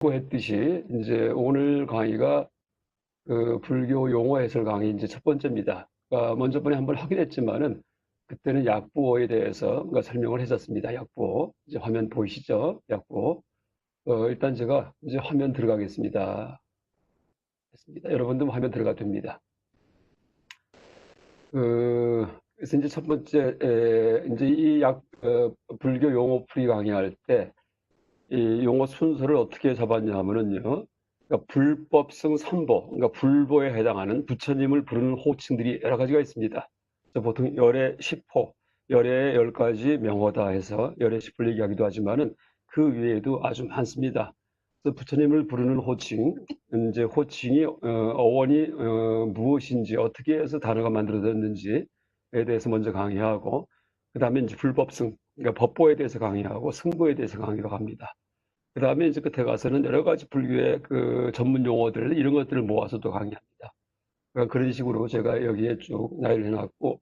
했듯이 이제 오늘 강의가 그 불교 용어 해설 강의 이제 첫 번째입니다. 그러니까 먼저 번에 한번 하긴 했지만은 그때는 약부어에 대해서 그러니까 설명을 했었습니다. 약부어. 이제 화면 보이시죠? 약부어. 일단 제가 이제 화면 들어가겠습니다. 됐습니다. 여러분도 화면 들어가 됩니다. 그래서 이제 첫 번째, 이제 불교 용어 풀이 강의할 때 이 용어 순서를 어떻게 잡았냐 하면은요. 그러니까 불법성 삼보, 그러니까 불보에 해당하는 부처님을 부르는 호칭들이 여러 가지가 있습니다. 보통 열의 10호, 열의 10가지 명호다 해서 열의 10을 얘기하기도 하지만은 그 외에도 아주 많습니다. 그래서 부처님을 부르는 호칭, 이제 호칭이 어원이 무엇인지 어떻게 해서 단어가 만들어졌는지에 대해서 먼저 강의하고, 그 다음에 이제 불법성, 그러니까 법보에 대해서 강의하고 승보에 대해서 강의를 합니다. 그 다음에 이제 끝에 가서는 여러 가지 불교의 그 전문 용어들, 이런 것들을 모아서 또 강의합니다. 그러니까 그런 식으로 제가 여기에 쭉 나열을 해놨고,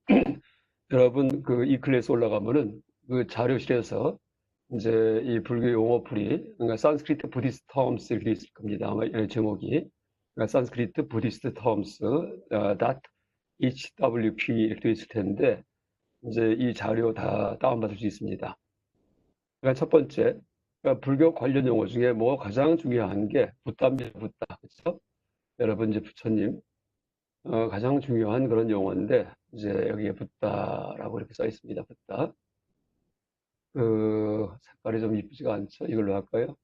여러분 그 이 클래스 올라가면은 그 자료실에서 이제 이 불교 용어풀이, 그러니까 산스크리트 부디스트 텀스 이렇게 있을 겁니다. 아마 제목이. 그러니까 산스크리트 부디스트 텀스 .hwp 이렇게 되어 있을 텐데, 이제 이 자료 다 다운받을 수 있습니다. 그러니까 첫 번째, 그러니까 불교 관련 용어 중에 뭐 가장 중요한 게 붓다입니다. 붓다. 그렇죠? 여러분 이제 부처님 가장 중요한 그런 용어인데, 이제 여기에 붓다라고 이렇게 써 있습니다. 붓다. 그 색깔이 좀 이쁘지가 않죠? 이걸로 할까요?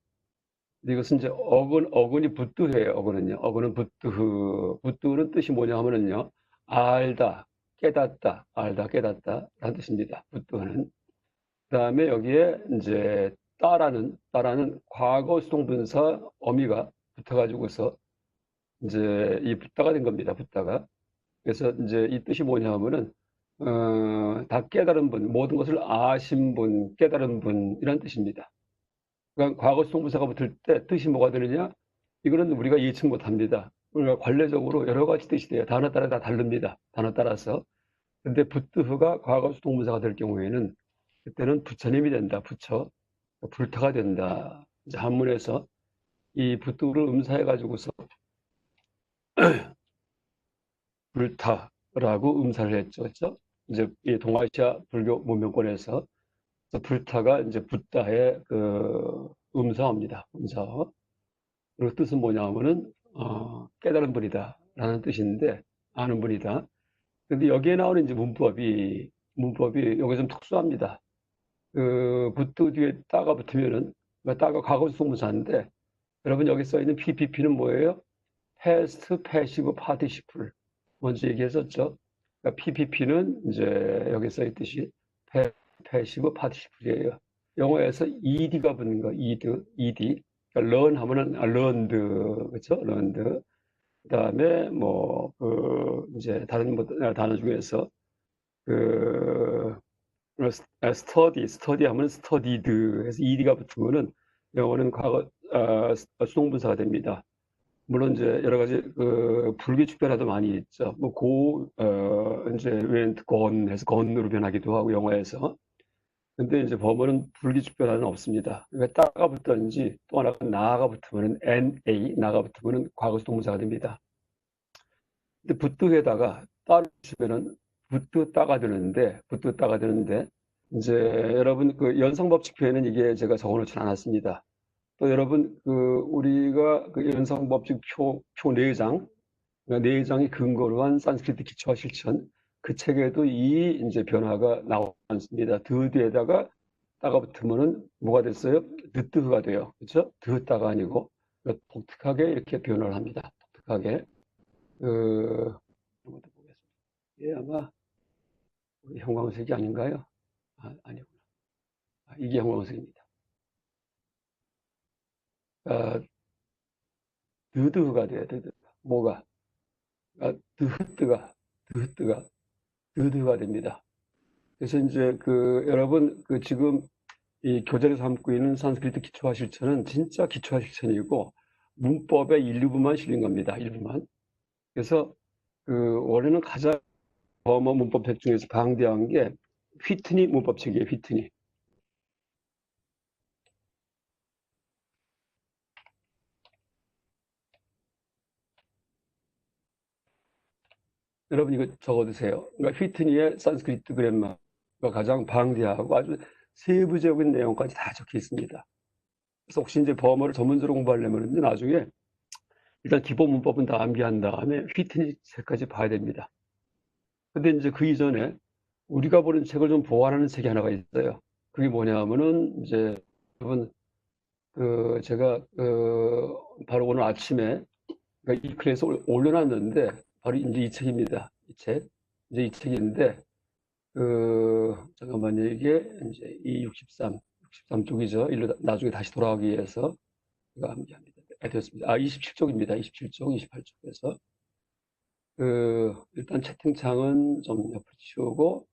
근데 이것은 이제 어근이 붓두해요. 어근은요. 어근은 붓두흐. 붓두는 뜻이 뭐냐 하면은요. 알다, 깨닫다, 알다, 깨닫다 라는 뜻입니다. 붓두는. 그다음에 여기에 이제 따라는 과거 수동분사 어미가 붙어가지고서 이제 이 붓다가 된 겁니다. 붓다가. 그래서 이제 이 뜻이 뭐냐 하면은 다 깨달은 분, 모든 것을 아신 분, 깨달은 분 이런 뜻입니다. 그러니까 과거 수동분사가 붙을 때 뜻이 뭐가 되느냐? 이거는 우리가 예측 못합니다. 우리가 관례적으로 여러 가지 뜻이 돼요. 단어 따라 다 다릅니다. 단어 따라서. 근데 붓드흐가 과거 수동분사가 될 경우에는 그때는 부처님이 된다. 부처. 불타가 된다. 이제 한문에서 이 붓두를 음사해 가지고서 불타라고 음사를 했죠. 그렇죠? 이제 이 동아시아 불교 문명권에서 불타가 이제 붓다의 그 음사어입니다. 음사어. 그 뜻은 뭐냐면은 깨달은 분이다라는 뜻인데, 아는 분이다. 근데 여기에 나오는 이제 문법이 여기 좀 특수합니다. 그 붓두 뒤에 따가 붙으면은, 따가 과거 수동사인데, 여러분 여기 써 있는 PPP는 뭐예요? Past Passive Participle. 먼저 얘기했었죠. 그러니까 PPP는 이제 여기 써 있듯이 Passive Participle이에요. 영어에서 ed가 붙는 거, ed. 그러니까 learn 하면은 learned, 그렇죠? learned. 그다음에 뭐 그 이제 다른 단어 중에서 그 study 하면 studied 해서 ed가 붙으면은 영어는 과거 수동분사가 됩니다. 물론 이제 여러 가지 그 불규칙 변화도 많이 있죠. 뭐 이제 went, gone 해서 gone으로 변하기도 하고 영어에서. 근데 이제 법어는 불규칙 변화는 없습니다. 그러니까 따가 붙든지 또 하나가 나가 붙으면은 na가 붙으면은 과거수 동사가 됩니다. 근데 붙드에다가 따를 붙이면은 붙드 따가 되는데 이제 여러분 그 연상법칙 표현은 이게 제가 적어놓지 않았습니다. 또 여러분 그 우리가 그 연상법칙 표 4장, 그러니까 4장이 근거로 한 산스크리트 기초와 실천, 그 책에도 이 이제 변화가 나오지 않습니다. 드 뒤에다가 따가 붙으면은 뭐가 됐어요? 드뜨가 돼요. 그렇죠? 드따가 아니고 그러니까 독특하게 이렇게 변화를 합니다. 독특하게. 그 이런 것도 보겠습니다. 이게 아마 우리 형광색이 아닌가요? 아니구나. 이게 형광색입니다. 아, 드드가 돼요. 드드. 뭐가? 드흐뜨가 드드가 됩니다. 그래서 이제 그 여러분 그 지금 이 교재를 삼고 있는 산스크리트 기초화 실천은 진짜 기초화 실천이고 문법의 일부만 실린 겁니다. 일부만. 그래서 그 원래는 가장 범어 문법책 중에서 방대한 게 휘트니 문법책이에요. 휘트니. 여러분 이거 적어두세요. 그러니까 휘트니의 산스크리트 그래머가 가장 방대하고 아주 세부적인 내용까지 다 적혀 있습니다. 그래서 혹시 이제 버머를 전문적으로 공부하려면 나중에 일단 기본 문법은 다 암기한 다음에 휘트니 책까지 봐야 됩니다. 근데 이제 그 이전에 우리가 보는 책을 좀 보완하는 책이 하나가 있어요. 그게 뭐냐면은 이제 여러분 제가 바로 오늘 아침에 그러니까 이 글에서 올려놨는데 바로 이제 이 책입니다. 이 책. 이제 이 책인데 잠깐만요. 이게 이제 이 63쪽이죠. 일로 나중에 다시 돌아가기 위해서 제가 암기합니다. 됐습니다. 27쪽입니다. 27쪽, 28쪽에서 일단 채팅창은 좀 옆으로 치우고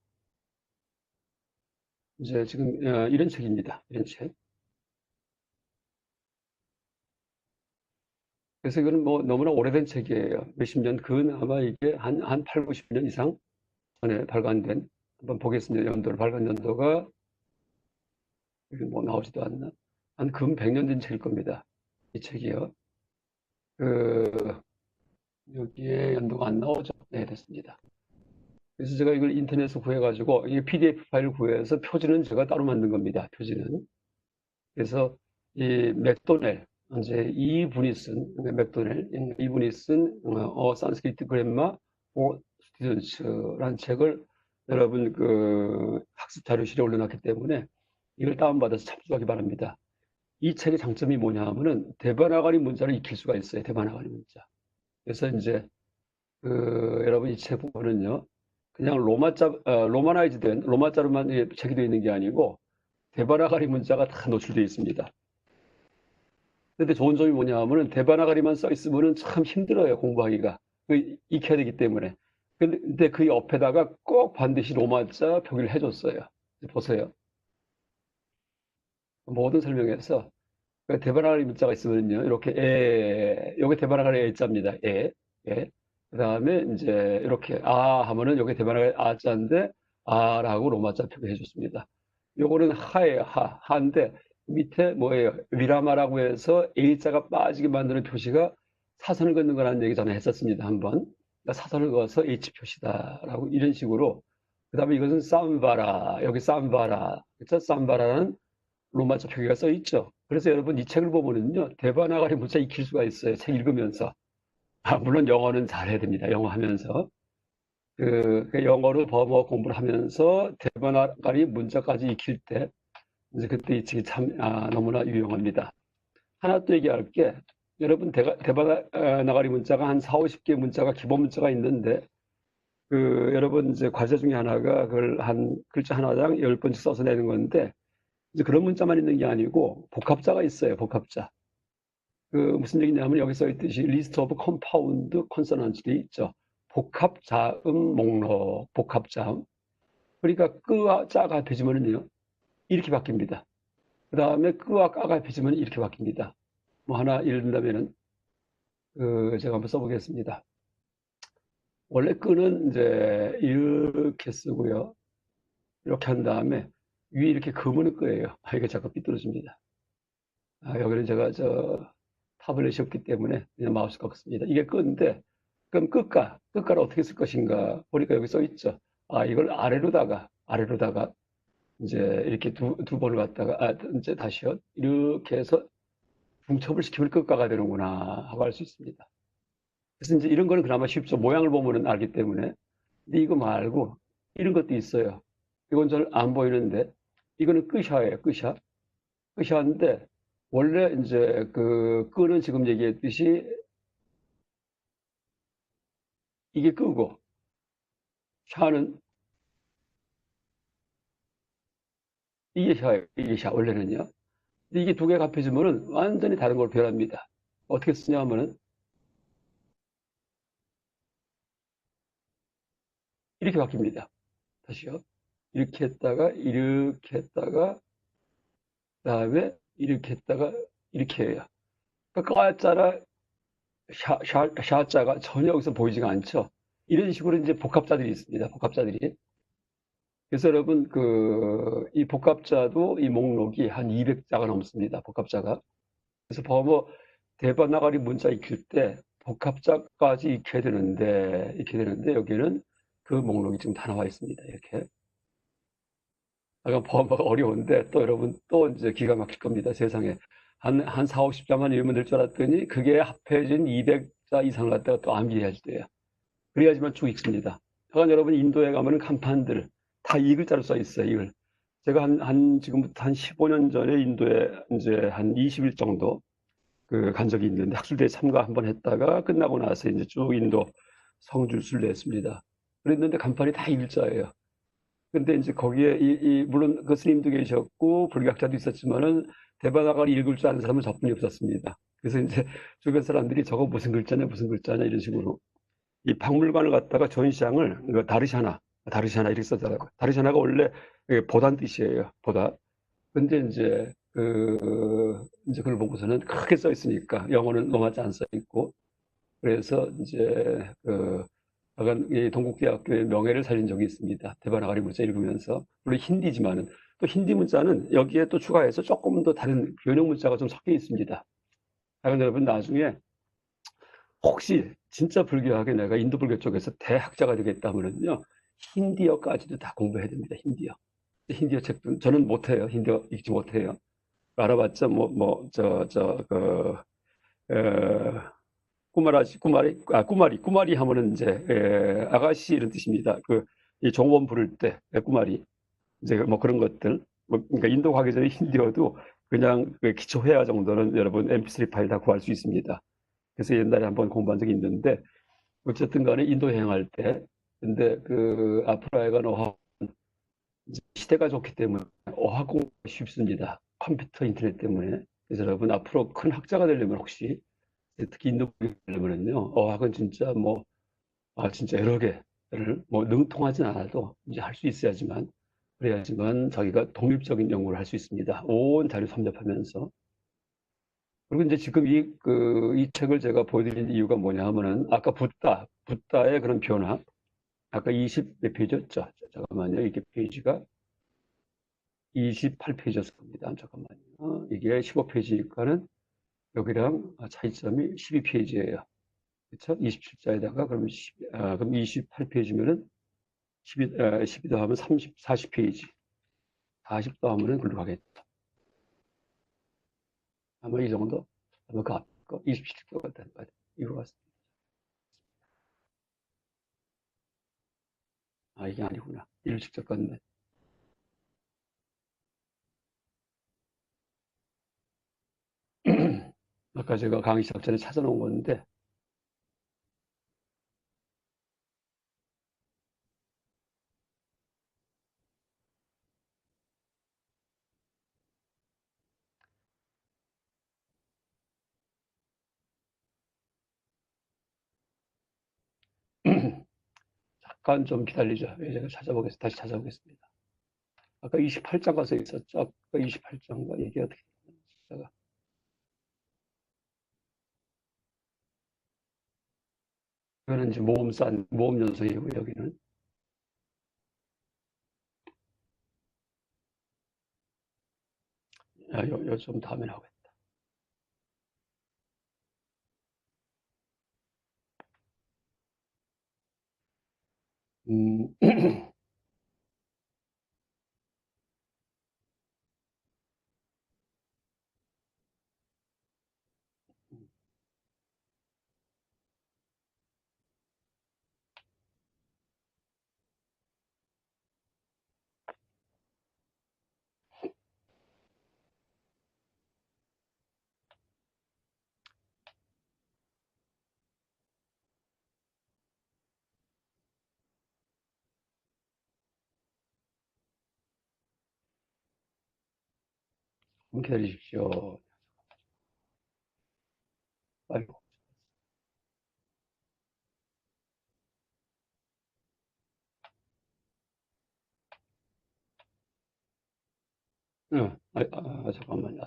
이제 지금 이런 책입니다. 이런 책. 그래서 이거는 뭐 너무나 오래된 책이에요. 몇십 년, 아마 이게 한 8, 90년 이상 전에 발간된, 한번 보겠습니다. 연도를, 발간 연도가, 여기 뭐 나오지도 않나? 한 근 100년 된 책일 겁니다. 이 책이요. 여기에 연도가 안 나오죠? 네, 됐습니다. 그래서 제가 이걸 인터넷에서 구해가지고, 이 PDF 파일을 구해서 표지는 제가 따로 만든 겁니다. 표지는. 그래서 이 맥도넬, 이제 이분이 쓴, 맥도넬, 이분이 쓴, 산스크리트 그래머 for 스튜던츠라는 책을 여러분 학습 자료실에 올려놨기 때문에 이걸 다운받아서 참조하기 바랍니다. 이 책의 장점이 뭐냐 하면은 대바나가리 문자를 익힐 수가 있어요. 대바나가리 문자. 그래서 이제 여러분 이 책 보면은요, 그냥 로마나이즈 된 로마자로만 책이 되어 있는 게 아니고 대바나가리 문자가 다 노출되어 있습니다. 근데 좋은 점이 뭐냐 하면은 대바나가리만 써 있으면은 참 힘들어요, 공부하기가. 익혀야 되기 때문에. 근데 그 옆에다가 꼭 반드시 로마자 표기를 해줬어요. 보세요. 모든 설명에서 대바나가리 문자가 있으면요, 이렇게 요게 대바나가리 애자입니다. 예. 그 다음에 이제 이렇게 하면은 요게 대바나가리 아자인데 라고 로마자 표기해 줬습니다. 요거는 하예요. 하인데 밑에 뭐예요? 위라마라고 해서 A자가 빠지게 만드는 표시가 사선을 긋는 거라는 얘기 전에 했었습니다. 한번. 그러니까 사선을 그어서 H 표시다라고 이런 식으로. 그 다음에 이것은 삼바라. 여기 삼바라. 그렇죠? 삼바라는 로마자 표기가 써 있죠. 그래서 여러분 이 책을 보면은요, 대바나가리 문자 익힐 수가 있어요. 책 읽으면서. 물론 영어는 잘해야 됩니다. 영어 하면서. 영어로 버머 공부를 하면서 대바나가리 문자까지 익힐 때 이제 그때 이 책이 참 너무나 유용합니다. 하나 또 얘기할 게, 여러분 대바나가리 문자가 한 4, 50개 문자가 기본 문자가 있는데 여러분 이제 과제 중에 하나가 그걸 한 글자 하나당 10번씩 써서 내는 건데, 이제 그런 문자만 있는 게 아니고 복합자가 있어요. 복합자. 무슨 얘기냐면 여기 써 있듯이 리스트 오브 컴파운드 콘서넌트들이 있죠. 복합자음 목록, 복합자음. 그러니까 끄와 짜가 합해지면은요, 이렇게 바뀝니다. 그 다음에 끄와 까가 합해지면 이렇게 바뀝니다. 뭐 하나 예를 든다면은 제가 한번 써보겠습니다. 원래 끄는 이제 이렇게 쓰고요. 이렇게 한 다음에 위에 이렇게 그무는 끄예요. 이게 자꾸 삐뚤어집니다. 여기는 제가 타블렛이 없기 때문에 그냥 마우스가 없습니다. 이게 끄인데, 그럼 끝가를 어떻게 쓸 것인가 보니까 여기 써 있죠. 이걸 아래로다가 이제 이렇게 두 번을 갖다가 이제 다시요. 이렇게 해서 중첩을 시키면 끝가가 되는구나 하고 알 수 있습니다. 그래서 이제 이런 거는 그나마 쉽죠. 모양을 보면은 알기 때문에. 근데 이거 말고 이런 것도 있어요. 이건 잘 안 보이는데 이거는 끄샤예요. 끄샤인데 원래 이제 끄는 지금 얘기했듯이 이게 끄고 샤는 이게 샤예요. 이게 샤 원래는요. 근데 이게 두 개가 합해지면은 완전히 다른 걸 표현합니다. 어떻게 쓰냐 하면은 이렇게 바뀝니다. 다시요. 이렇게 했다가 그다음에 이렇게 했다가 이렇게 해요. 그러니까 까자라 샤자가 전혀 여기서 보이지가 않죠. 이런 식으로 이제 복합자들이 있습니다. 복합자들이. 그래서 여러분 이 복합자도 이 목록이 한 200자가 넘습니다. 복합자가. 그래서 버머 대바나가리 문자 익힐 때 복합자까지 익혀야 되는데 여기는 그 목록이 지금 다 나와 있습니다. 이렇게. 약간 범어가 어려운데 또 여러분 또 이제 기가 막힐 겁니다. 세상에. 한 4, 50자만 읽으면 될 줄 알았더니 그게 합해진 200자 이상을 갖다가 또 암기해야지 돼요. 그래야지만 쭉 읽습니다. 하여간 여러분 인도에 가면은 간판들 다 이 글자로 써 있어요. 이걸. 제가 지금부터 한 15년 전에 인도에 이제 한 20일 정도 간 적이 있는데 학술대회 참가 한번 했다가 끝나고 나서 이제 쭉 인도 성지를 순례했습니다. 그랬는데 간판이 다 이 글자예요. 근데 이제 거기에 물론 그 스님도 계셨고 불교학자도 있었지만은 대바다가를 읽을 줄 아는 사람은 저뿐이 없었습니다. 그래서 이제 주변 사람들이 저거 무슨 글자냐 무슨 글자냐 이런 식으로 이 박물관을 갔다가 전시장을 다르샤나 이렇게 써더라고요. 다르샤나가 원래 보단 뜻이에요. 보다. 근데 이제 그걸 보고서는 크게 써 있으니까 영어는 너무 안 써 있고 그래서 이제 약간 이 동국대학교의 명예를 살린 적이 있습니다. 데바나가리 문자 읽으면서. 물론 힌디지만은 또 힌디 문자는 여기에 또 추가해서 조금 더 다른 변형 문자가 좀 섞여 있습니다. 하여간 여러분 나중에 혹시 진짜 불교학에 내가 인도 불교 쪽에서 대학자가 되겠다면은요, 힌디어까지도 다 공부해야 됩니다. 힌디어. 힌디어 책도 저는 못해요. 힌디어 읽지 못해요. 알아봤자 꾸마리 하면은 이제 아가씨 이런 뜻입니다. 이 종원 부를 때 꾸마리 이제 뭐 그런 것들. 그러니까 인도 가기 전에 힌디어도 그냥 그 기초 회화 정도는 여러분 MP3 파일 다 구할 수 있습니다. 그래서 옛날에 한번 공부한 적이 있는데 어쨌든 간에 인도 여행할 때 근데 아프라이가 어학 시대가 좋기 때문에 어학 공부가 쉽습니다. 컴퓨터 인터넷 때문에. 그래서 여러분 앞으로 큰 학자가 되려면 혹시 특히 인도 되려면요 어학은 진짜 진짜 여러 개를 능통하진 않아도 이제 할 수 있어야지만 그래야지만 자기가 독립적인 연구를 할 수 있습니다. 온 자료 섭렵하면서. 그리고 이제 지금 이 책을 제가 보여드린 이유가 뭐냐 하면은 아까 붓다의 그런 변화. 아까 20 몇 페이지였죠? 잠깐만요. 이게 페이지가 28페이지였을 겁니다. 잠깐만요. 이게 15페이지니까는 여기랑 차이점이 12페이지예요. 그렇죠? 27자에다가 그럼 28페이지면은 12 더하면 30, 40페이지. 40 더하면은 글로 가겠죠. 아마 이 정도? 아마 그 앞 거 27거 같다는 거 같아요. 이거 같습니다. 이게 아니구나. 이를 직접 갔네. 아까 제가 강의 시작 전에 찾아놓은 건데, 잠깐 좀 기다리죠. 제가 다시 찾아보겠습니다. 아까 28장가 써 있었죠? 아까 28장가 이게 어떻게 되나? 이거는 이제 모음 연속이고 여기는 좀 다음에 나오겠다. 음, 좀 기다리십시오. 아이고, 잠깐만요.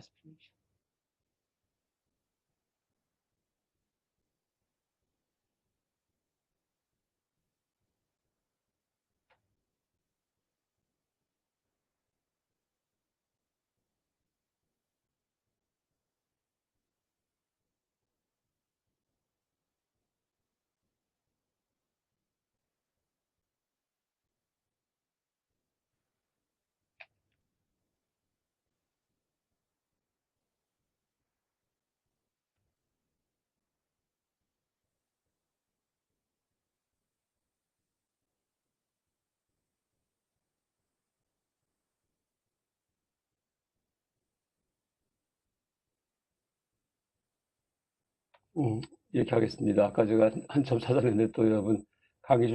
음, 이렇게 하겠습니다. 아까 제가 한참 찾아냈는데 또 여러분 강의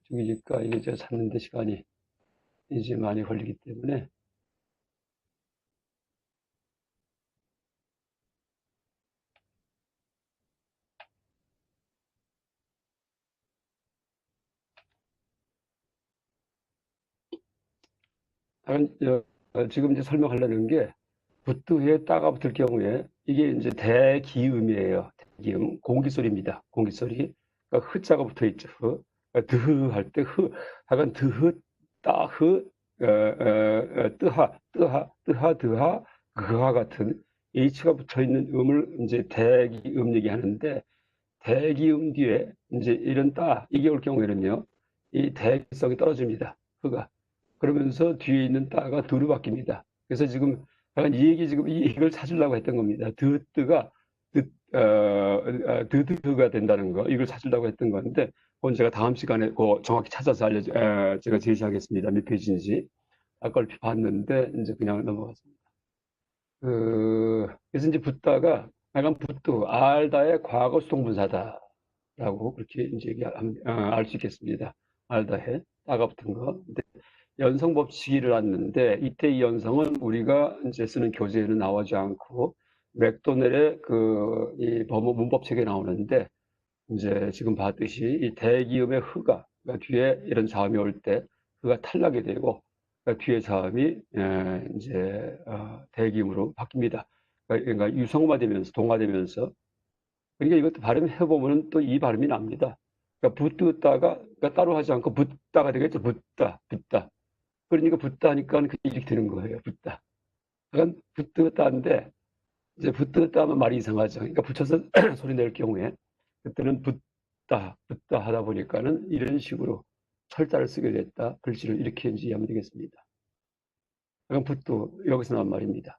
중이니까 이게 제가 찾는데 시간이 이제 많이 걸리기 때문에 다른 지금 이제 설명하려는 게 부뚜에 따가 붙을 경우에 이게 이제 대기음이에요. 대기음 공기소리입니다. 공기소리. 그러니까 흐자가 붙어 있죠. 흐. 그러니까 드흐 할 때 흐. 하여간 드흐 따흐 뜨하 뜨하 뜨하 드하 그하 같은 H가 붙어 있는 음을 이제 대기음 얘기하는데 대기음 뒤에 이제 이런 따 이게 올 경우에는요. 이 대기성이 떨어집니다. 흐가. 그러면서 뒤에 있는 따가 드로 바뀝니다. 그래서 지금 약간 이 얘기 지금 이걸 찾으려고 했던 겁니다. 드뜨가 드드가 된다는 거 이걸 찾으려고 했던 건데 그건 제가 다음 시간에 정확히 찾아서 제가 제시하겠습니다. 몇 페이지인지 아까 얼핏 봤는데 이제 그냥 넘어갔습니다. 그래서 이제 붓다가 약간 붓도 알다의 과거 수동분사다라고 그렇게 이제 알 수 있겠습니다. 알다의 따가 붙은 거. 연성 법칙을 왔는데 이때 이 연성은 우리가 이제 쓰는 교재에는 나오지 않고 맥도넬의 이 문법책에 나오는데 이제 지금 봤듯이 이 대기음의 흐가 그러니까 뒤에 이런 자음이 올 때 흐가 탈락이 되고 그러니까 뒤에 자음이 이제 대기음으로 바뀝니다. 그러니까 유성화되면서 동화되면서 그러니까 이것도 발음해 보면 또 이 발음이 납니다. 그러니까 붙다가 그러니까 따로 하지 않고 붙다가 되겠죠. 붙다, 붙다. 그러니까 붙다 하니까 그게 이렇게 되는 거예요. 붙다. 그건 붙다인데 이제 붙다 하면 말이 이상하죠. 그러니까 붙여서 소리 낼 경우에 그때는 붙다 하다 보니까는 이런 식으로 철자를 쓰게 됐다. 글씨를 이렇게 이제 이해하면 되겠습니다. 그럼 붙도 여기서 나온 말입니다.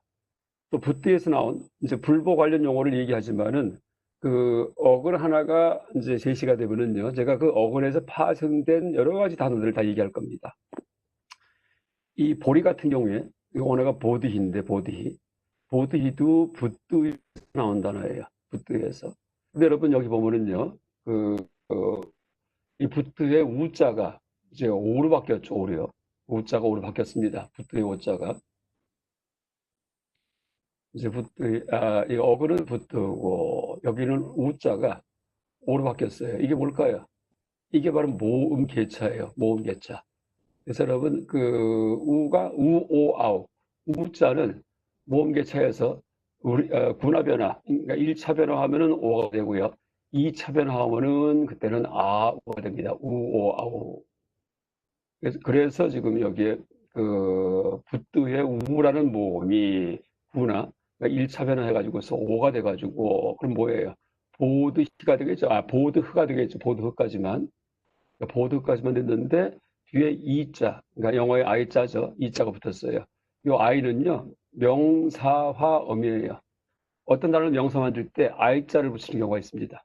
또 붙도에서 나온 이제 불보 관련 용어를 얘기하지만은 그 어근 하나가 이제 제시가 되면은요. 제가 그 어근에서 파생된 여러 가지 단어들을 다 얘기할 겁니다. 이 보리 같은 경우에 이 언어가 보드히인데 보드히. 보드히도 붓두에서 나온 단어예요. 붓두에서. 근데 여러분 여기 보면은요. 그, 어, 이 붓두의 우자가 이제 오로 바뀌었죠. 오로요. 우자가 오로 바뀌었습니다. 붓두의 우자가. 이제 이 어근은 붓두고 여기는 우자가 오로 바뀌었어요. 이게 뭘까요? 이게 바로 모음 개차예요. 모음 개차. 그래서 여러분 그 우가 우오아우 우자는 모음계 차에서 우리 군화 변화 그러니까 1차 변화하면은 오가 되고요. 2차 변화하면은 그때는 아우가 됩니다. 우오아우. 그래서 지금 여기에 그 붓두의 우라는 모음이 구나 그러니까 1차 변화해가지고서 오가 돼가지고 그럼 뭐예요? 보드히가 되겠죠. 보드흐가 되겠죠. 보드흐까지만. 그러니까 보드까지만 됐는데 뒤에 이자, 그러니까 영어의 아이자죠. 이자가 붙었어요. 이 아이는요 명사화어미예요. 어떤 단어를 명사 만들 때 아이자를 붙이는 경우가 있습니다.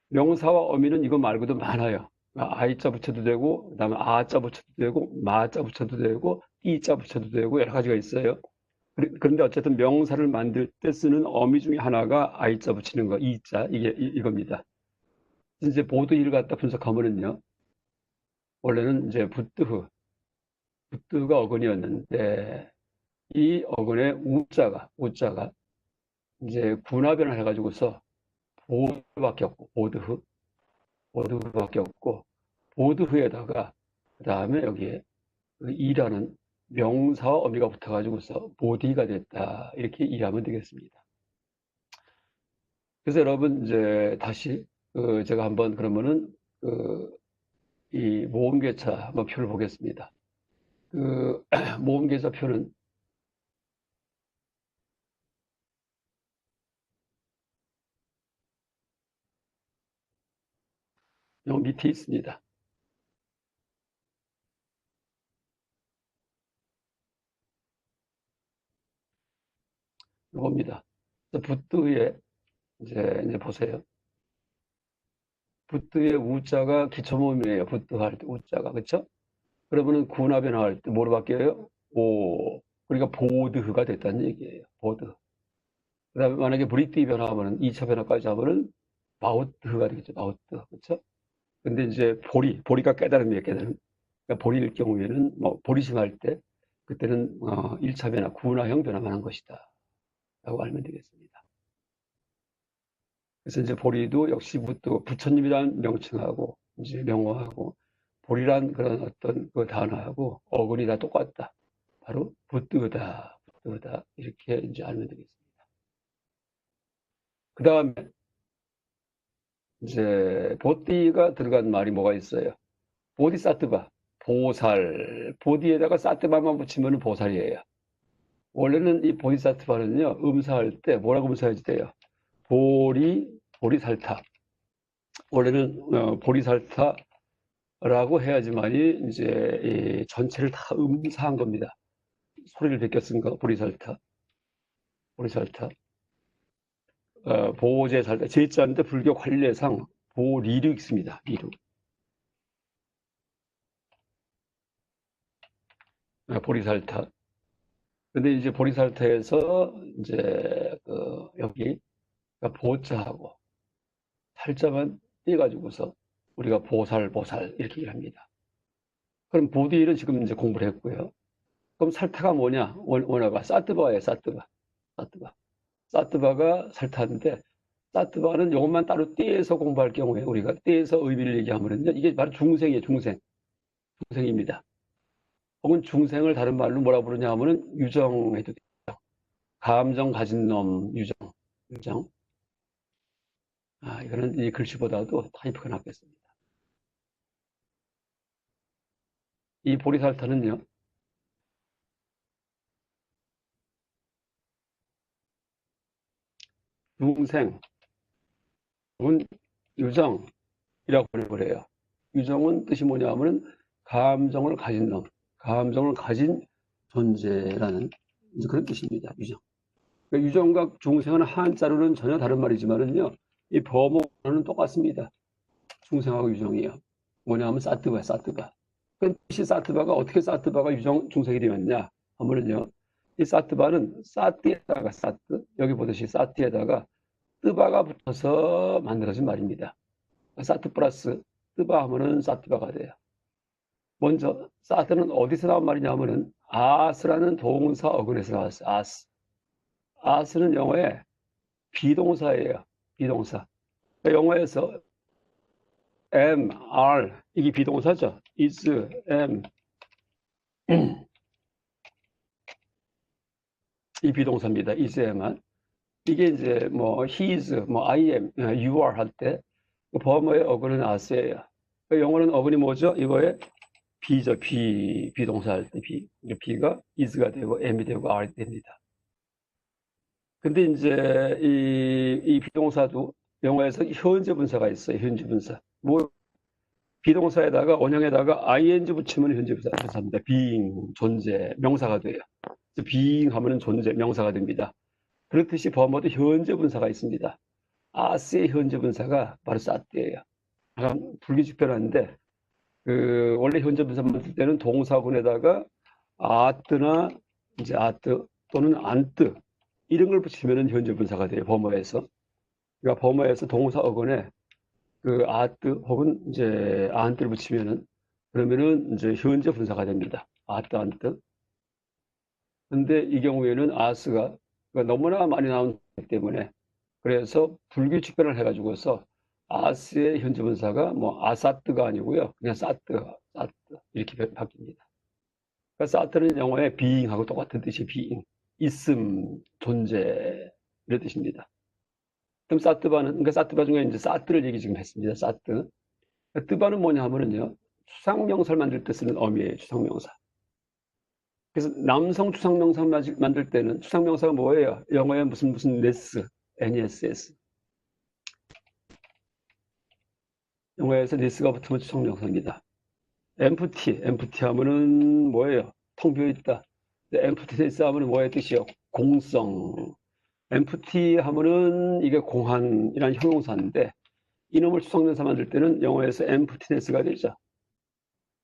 명사와 어미는 이거 말고도 많아요. 아이자 붙여도 되고, 그다음에 아자 붙여도 되고, 마자 붙여도 되고, 이자 붙여도 되고 여러 가지가 있어요. 그런데 어쨌든 명사를 만들 때 쓰는 어미 중에 하나가 아이자 붙이는 거, 이자 이게 이겁니다. 이제 보드 일을 갖다 분석하면은요. 원래는 이제 붓드가 어근이었는데 이 어근의 우자가 이제 군화변을 해가지고서 보드로 바뀌었고 보드흐로 바뀌었고 보드흐에다가 그 다음에 여기에 그 이라는 명사와 어미가 붙어가지고서 보디가 됐다 이렇게 이해하면 되겠습니다. 그래서 여러분 이제 다시 제가 한번 그러면은 이 모음계차 한번 표를 보겠습니다. 그 모음계차 표는 요 밑에 있습니다. 요겁니다. 붓드에 이제 보세요. 붓드의 우자가 기초모음이에요. 붓드 할 때 우자가 그렇죠? 그러면은 군화 변화할 때 뭐로 바뀌어요? 오. 그러니까 보드흐가 됐다는 얘기예요. 보드. 그다음에 만약에 브리티 변화하면은 2차 변화까지 하면은 마우트가 되겠죠. 마우트. 그렇죠? 근데 이제 보리가 깨달음이에요. 깨달음. 그러니까 보리일 경우에는 뭐 보리 심할 때 그때는 1차 변화, 구운화형 변화만 한 것이다. 라고 알면 되겠습니다. 그래서 이제 보리도 역시 또 부처님이라는 명칭하고 이제 명호하고 보리란 그런 어떤 그 단어하고 어근이 다 똑같다. 바로 부뜨다, 부뜨다 이렇게 이제 알면 되겠습니다. 그 다음에 이제 보띠가 들어간 말이 뭐가 있어요? 보디사트바, 보살. 보디에다가 사트바만 붙이면 보살이에요. 원래는 이 보디사트바는요, 음사할 때 뭐라고 음사해야 돼요? 보리살타. 원래는 보리살타라고 해야지만이 이제 이 전체를 다 음사한 겁니다. 소리를 베껴 쓴 거, 보리살타. 보리살타. 보제살타. 제자인데 불교 관례상 보리류 있습니다. 리류. 보리살타. 근데 이제 보리살타에서 이제 여기 그러니까 보자하고 살자만 떼가지고서 우리가 보살 이렇게 얘기합니다. 그럼 보디를 지금 이제 공부를 했고요. 그럼 살타가 뭐냐? 원어가 사트바예요. 사트바. 사트바가 살타인데 사트바는 이것만 따로 떼서 공부할 경우에 우리가 떼서 의미를 얘기하면요. 이게 바로 중생이에요. 중생입니다. 혹은 중생을 다른 말로 뭐라 부르냐 하면은 유정해도 돼요. 감정 가진 놈, 유정. 이거는 이 글씨보다도 타이프가 낫겠습니다. 이 보리살타는요, 중생, 혹은 유정이라고 보내버려요. 유정은 뜻이 뭐냐 하면은 감정을 가진 놈, 감정을 가진 존재라는 그런 뜻입니다. 유정. 그러니까 유정과 중생은 한자로는 전혀 다른 말이지만은요, 이 범어는 똑같습니다. 중생하고 유정이요. 뭐냐 하면 사트바야, 사트바. 그 뜻이 사트바가 어떻게 사트바가 중생이 되었냐 하면은요, 이 사트바는 사트에다가 여기 보듯이 사트에다가 뜨바가 붙어서 만들어진 말입니다. 사트 플러스 뜨바 하면은 사트바가 돼요. 먼저 사트는 어디서 나온 말이냐 하면은 아스라는 동사 어근에서 나왔어요. 아스는 영어에 비동사예요. 비동사. 그러니까 영어에서 am, are 이게 비동사죠. is, am 이 비동사입니다. is, am은 이게 이제 뭐 his, 뭐 I am, you are 할 때 범어의 어근은 as예요. 영어는 어근이 뭐죠? 이거에 be죠. 비동사 할 때 be가 is가 되고 am이 되고 are 됩니다. 근데 이제 이 비동사도 영어에서 현재 분사가 있어요. 현재 분사. 뭐 비동사에다가 원형에다가 ing 붙이면 현재 분사입니다. being 존재 명사가 돼요. being 하면은 존재 명사가 됩니다. 그렇듯이 범어도 현재 분사가 있습니다. as의 현재 분사가 바로 사트예요. 약간 불규칙변화인데 원래 현재 분사 만들 때는 동사군에다가 아뜨나 이제 아뜨 또는 안뜨 이런 걸 붙이면은 현재 분사가 돼요. 범어에서. 그러니까 범어에서 동사 어근에 아뜨 혹은 이제 안뜨를 붙이면은 그러면은 이제 현재 분사가 됩니다. 아뜨 안뜨. 근데 이 경우에는 아스가 너무나 많이 나오기 때문에 그래서 불규칙변을 해가지고서 아스의 현재 분사가 뭐 아사뜨가 아니고요. 그냥 사뜨 이렇게 바뀝니다. 그러니까 사뜨는 영어의 being하고 똑같은 뜻이 being, 있음, 존재 이런 뜻입니다. 그럼 그러니까 사뜨바 중에 이제 사뜨를 얘기 지금 했습니다. 사뜨. 그러니까 뜨바는 뭐냐 하면은요. 추상명사를 만들 때 쓰는 어미예요. 추상명사. 그래서 남성 추상명사 만들 때는 추상명사가 뭐예요? 영어에 무슨 ness, ness. 영어에서 ness가 붙으면 추상명사입니다. empty 하면은 뭐예요? 텅 비어있다. emptiness 하면은 뭐의 뜻이요? 공성. empty 하면은 이게 공한이라는 형용사인데 이놈을 추상명사 만들 때는 영어에서 emptiness가 되죠.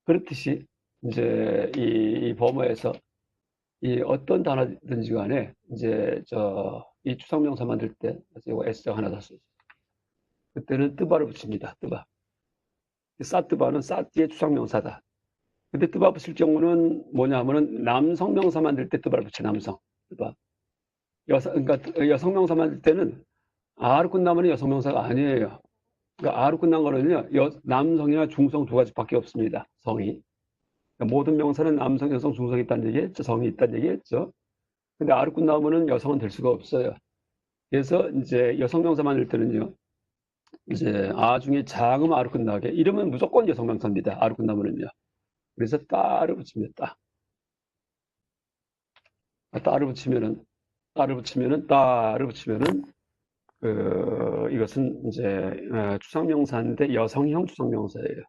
그렇듯이 이제 이 범어에서 이 어떤 단어든지 간에 이제 이 추상명사 만들 때 이거 S자 하나 더 쓰죠. 그때는 뜨바를 붙입니다. 뜨바. 싸뜨바는 싸띠의 추상명사다. 근데 뜨바 붙일 경우는 뭐냐 하면은 남성 명사 만들 때 뜨바를 붙여, 남성. 뜨바. 그러니까 여성 명사 만들 때는 아로 끝나면 여성 명사가 아니에요. 그러니까 아로 끝난 거는요, 남성이나 중성 두 가지밖에 없습니다. 성이. 그러니까 모든 명사는 남성, 여성, 중성이 있다는 얘기했죠. 성이 있다는 얘기했죠. 근데 아로 끝나면은 여성은 될 수가 없어요. 그래서 이제 여성 명사 만들 때는요, 이제 아 중에 자음 아로 끝나게 이러면 무조건 여성 명사입니다. 아로 끝나면은요. 그래서 따를 붙입니다. 따를 붙이면은 이것은 이제 추상명사인데 여성형 추상명사예요.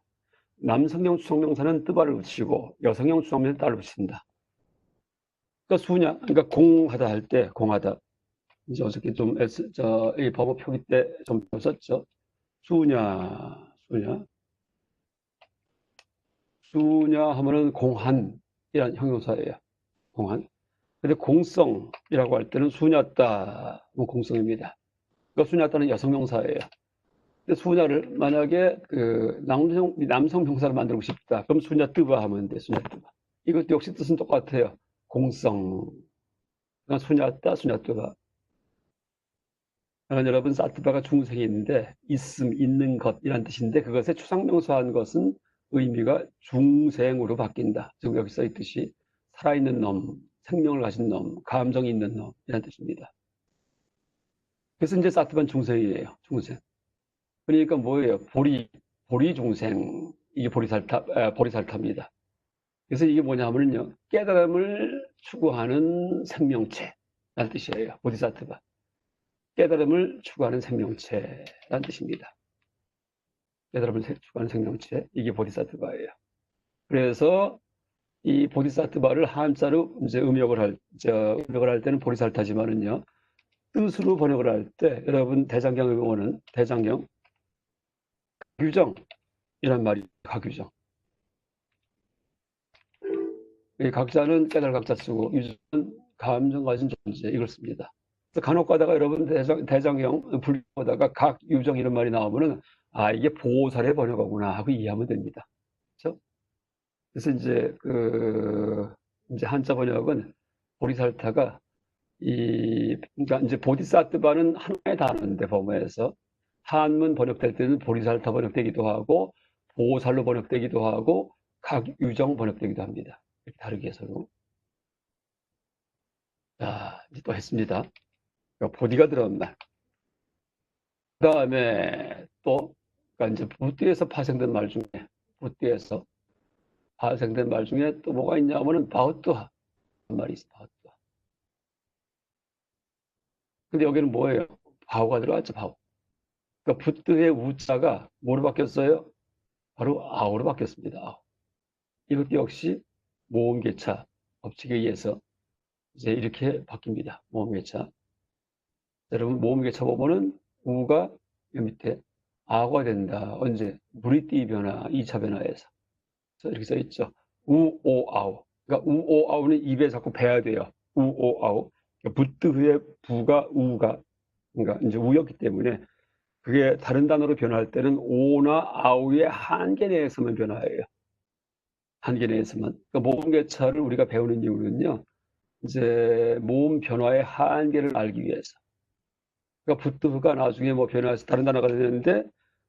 남성형 추상명사는 뜨바를 붙이고 여성형 추상명사는 따를 붙인다. 그러니까 수냐, 그러니까 공하다 할 때 공하다. 이제 어저께 좀 이 법어 표기 때 좀 썼죠. 수냐 하면은 공한이란 형용사예요. 공한. 근데 공성이라고 할 때는 수냐따, 뭐 공성입니다. 그러니까 수냐따는 여성명사예요. 근데 수냐를 만약에 그 남성 명사를 만들고 싶다. 그럼 수냐뜨바 하면 돼. 수냐뜨바. 이것도 역시 뜻은 똑같아요. 공성. 그러니까 수냐따, 수냐뜨바. 여러분 사뜨바가 중생이 있는데 있는 것이란 뜻인데 그것의 추상명사한 것은 의미가 중생으로 바뀐다. 지금 여기 써 있듯이 살아있는 놈, 생명을 가진 놈, 감정이 있는 놈이란 뜻입니다. 그래서 이제 사뜨바는 중생이에요. 중생. 그러니까 뭐예요? 보리 중생. 이게 보리살타입니다. 그래서 이게 뭐냐면요, 깨달음을 추구하는 생명체라는 뜻이에요. 보디사트바. 깨달음을 추구하는 생명체라는 뜻입니다. 깨달음을 추구하는 생명체, 이게 보디사트바예요. 그래서 이 보디사트바를 한자로 이제 음역을 할 때는 보리살타지만은요, 뜻으로 번역을 할 때 여러분 대장경에 보면은 대장경 가규정이란 말이 가규정. 이 각자는 깨달을 각자 쓰고 유정은 감정 가진 존재, 이걸 씁니다. 그래서 간혹 가다가 여러분 대장경 불교보다가 각유정 이런 말이 나오면은 아 이게 보살의 번역어구나 하고 이해하면 됩니다. 그렇죠? 그래서 이제 한자 번역은 보리살타가 그러니까 이제 보디사트바는 하나의 단어인데 범어에서 한문 번역될 때는 보리살타 번역되기도 하고 보살로 번역되기도 하고 각유정 번역되기도 합니다. 이렇게 다르게 서로. 자, 이제 또 했습니다. 보디가 들어온다. 그 다음에 또, 그러니까 이제 붓디에서 파생된 말 중에, 붓디에서 파생된 말 중에 또 뭐가 있냐면은 바우뚜하 말이 있어, 바우뚜하. 근데 여기는 뭐예요? 바우가 들어갔죠, 바우. 그러니까 붓드의 우자가 뭐로 바뀌었어요? 바로 아우로 바뀌었습니다, 아우. 이것도 역시 모음계차 법칙에 의해서 이제 이렇게 바뀝니다, 모음계차. 여러분 모음계차 보면은 우가 이 밑에 아가 된다. 언제? 무리띠 변화, 2차 변화에서. 이렇게 써 있죠. 우오아우. 그러니까 우오아우는 입에 자꾸 배야 돼요. 우오아우. 그러니까 붓드의 부가 우가, 그러니까 이제 우였기 때문에 그게 다른 단어로 변화할 때는 오나 아우의 한계 내에서만 변화해요. 한계 내에서만. 그러니까 모음계차를 우리가 배우는 이유는요, 이제 모음 변화의 한계를 알기 위해서. 그러니까 붓드흐가 나중에 뭐 변화해서 다른 단어가 되는데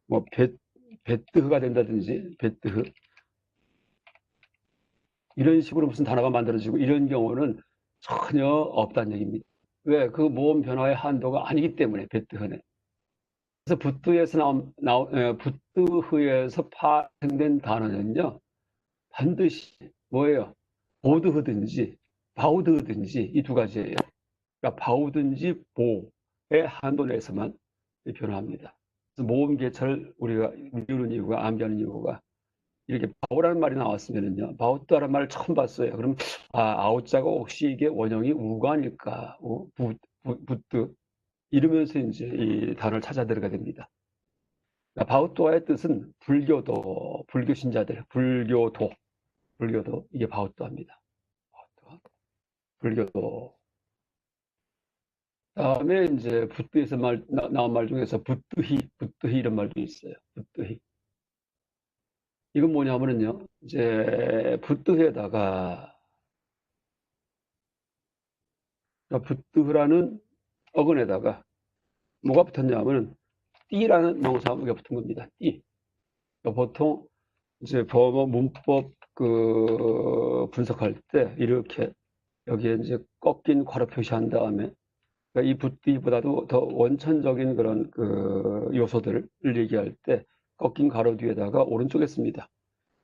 뭐 베뜨흐가 된다든지 베뜨흐 이런 식으로 무슨 단어가 만들어지고 이런 경우는 전혀 없다는 얘기입니다. 왜? 그 모음 변화의 한도가 아니기 때문에 베뜨흐는. 그래서 붓드흐에서 파생된 단어는요, 반드시 뭐예요? 보드흐든지 바우드흐든지 이 두 가지예요. 그러니까 바우든지 보의 한도 내에서만 변화합니다. 그래서 모음 계차를 우리가 미루는 이유가, 암기하는 이유가 이렇게 바우라는 말이 나왔으면은요, 바우트라는 말을 처음 봤어요. 그럼 아우자가 혹시 이게 원형이 우가 아닐까? 붓드 이러면서 이제 이 단어를 찾아 들어가야 됩니다. 그러니까 바우토의 뜻은 불교 신자들, 불교도 이게 바우토입니다. 불교도. 다음에 이제 붓드에서 나온 말 중에서 붓드히 이런 말도 있어요. 붓드히. 이건 뭐냐면은요, 이제 붓드에다가 붓드라는 어근에다가 뭐가 붙었냐면은 띠라는 명사가 붙은 겁니다. 띠. 그러니까 보통 이제 범어 문법 분석할 때 이렇게 여기에 이제 꺾인 괄호 표시한 다음에 그러니까 이 붓띠보다도 더 원천적인 그런 요소들을 얘기할 때 꺾인 가로 뒤에다가 오른쪽에 씁니다.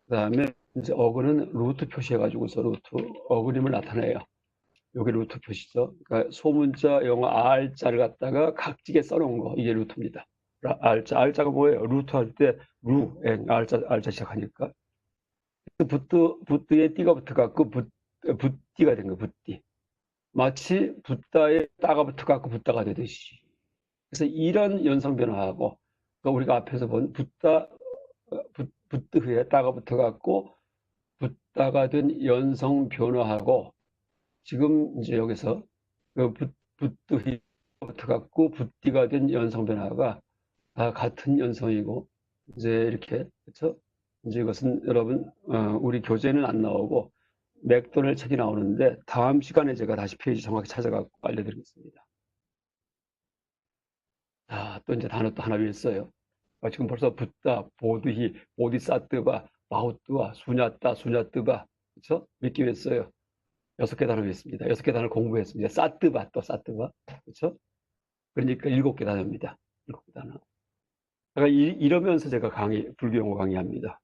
그다음에 이제 어근은 루트 표시해가지고서 어근임을 나타내요. 여기 루트 표시죠. 그러니까 소문자 영어 R자를 갖다가 각지게 써놓은 거 이게 루트입니다. R자가 뭐예요? 루트 할 때 R자 시작하니까 붓드에 띠가 붙어갖고 붓띠가 된 거예요. 붓띠. 마치 붓다에 따가 붙어갖고 붓다가 되듯이. 그래서 이런 연성 변화하고 그러니까 우리가 앞에서 본 붓드에 따가 붙어갖고 붓다가 된 연성 변화하고 지금 이제 여기서 붓드에 붙어갖고 붓디가 된 연성 변화가 다 같은 연성이고 이제 이렇게 그렇죠? 이제 이것은 여러분 우리 교재는 안 나오고 맥도널 책이 나오는데 다음 시간에 제가 다시 페이지 정확히 찾아갖고 알려드리겠습니다. 또 이제 단어 또 하나 외웠어요. 지금 벌써 붓다, 보드히, 보디사뜨바, 마우뚜아, 수냐뜨바, 그렇죠? 몇 개 외웠어요? 6개 단어 외웠습니다. 6개 단어 공부했습니다. 사뜨바, 그렇죠? 그러니까 7개 단어입니다. 7개 단어. 그러니까 이러면서 제가 불교 용어 강의합니다.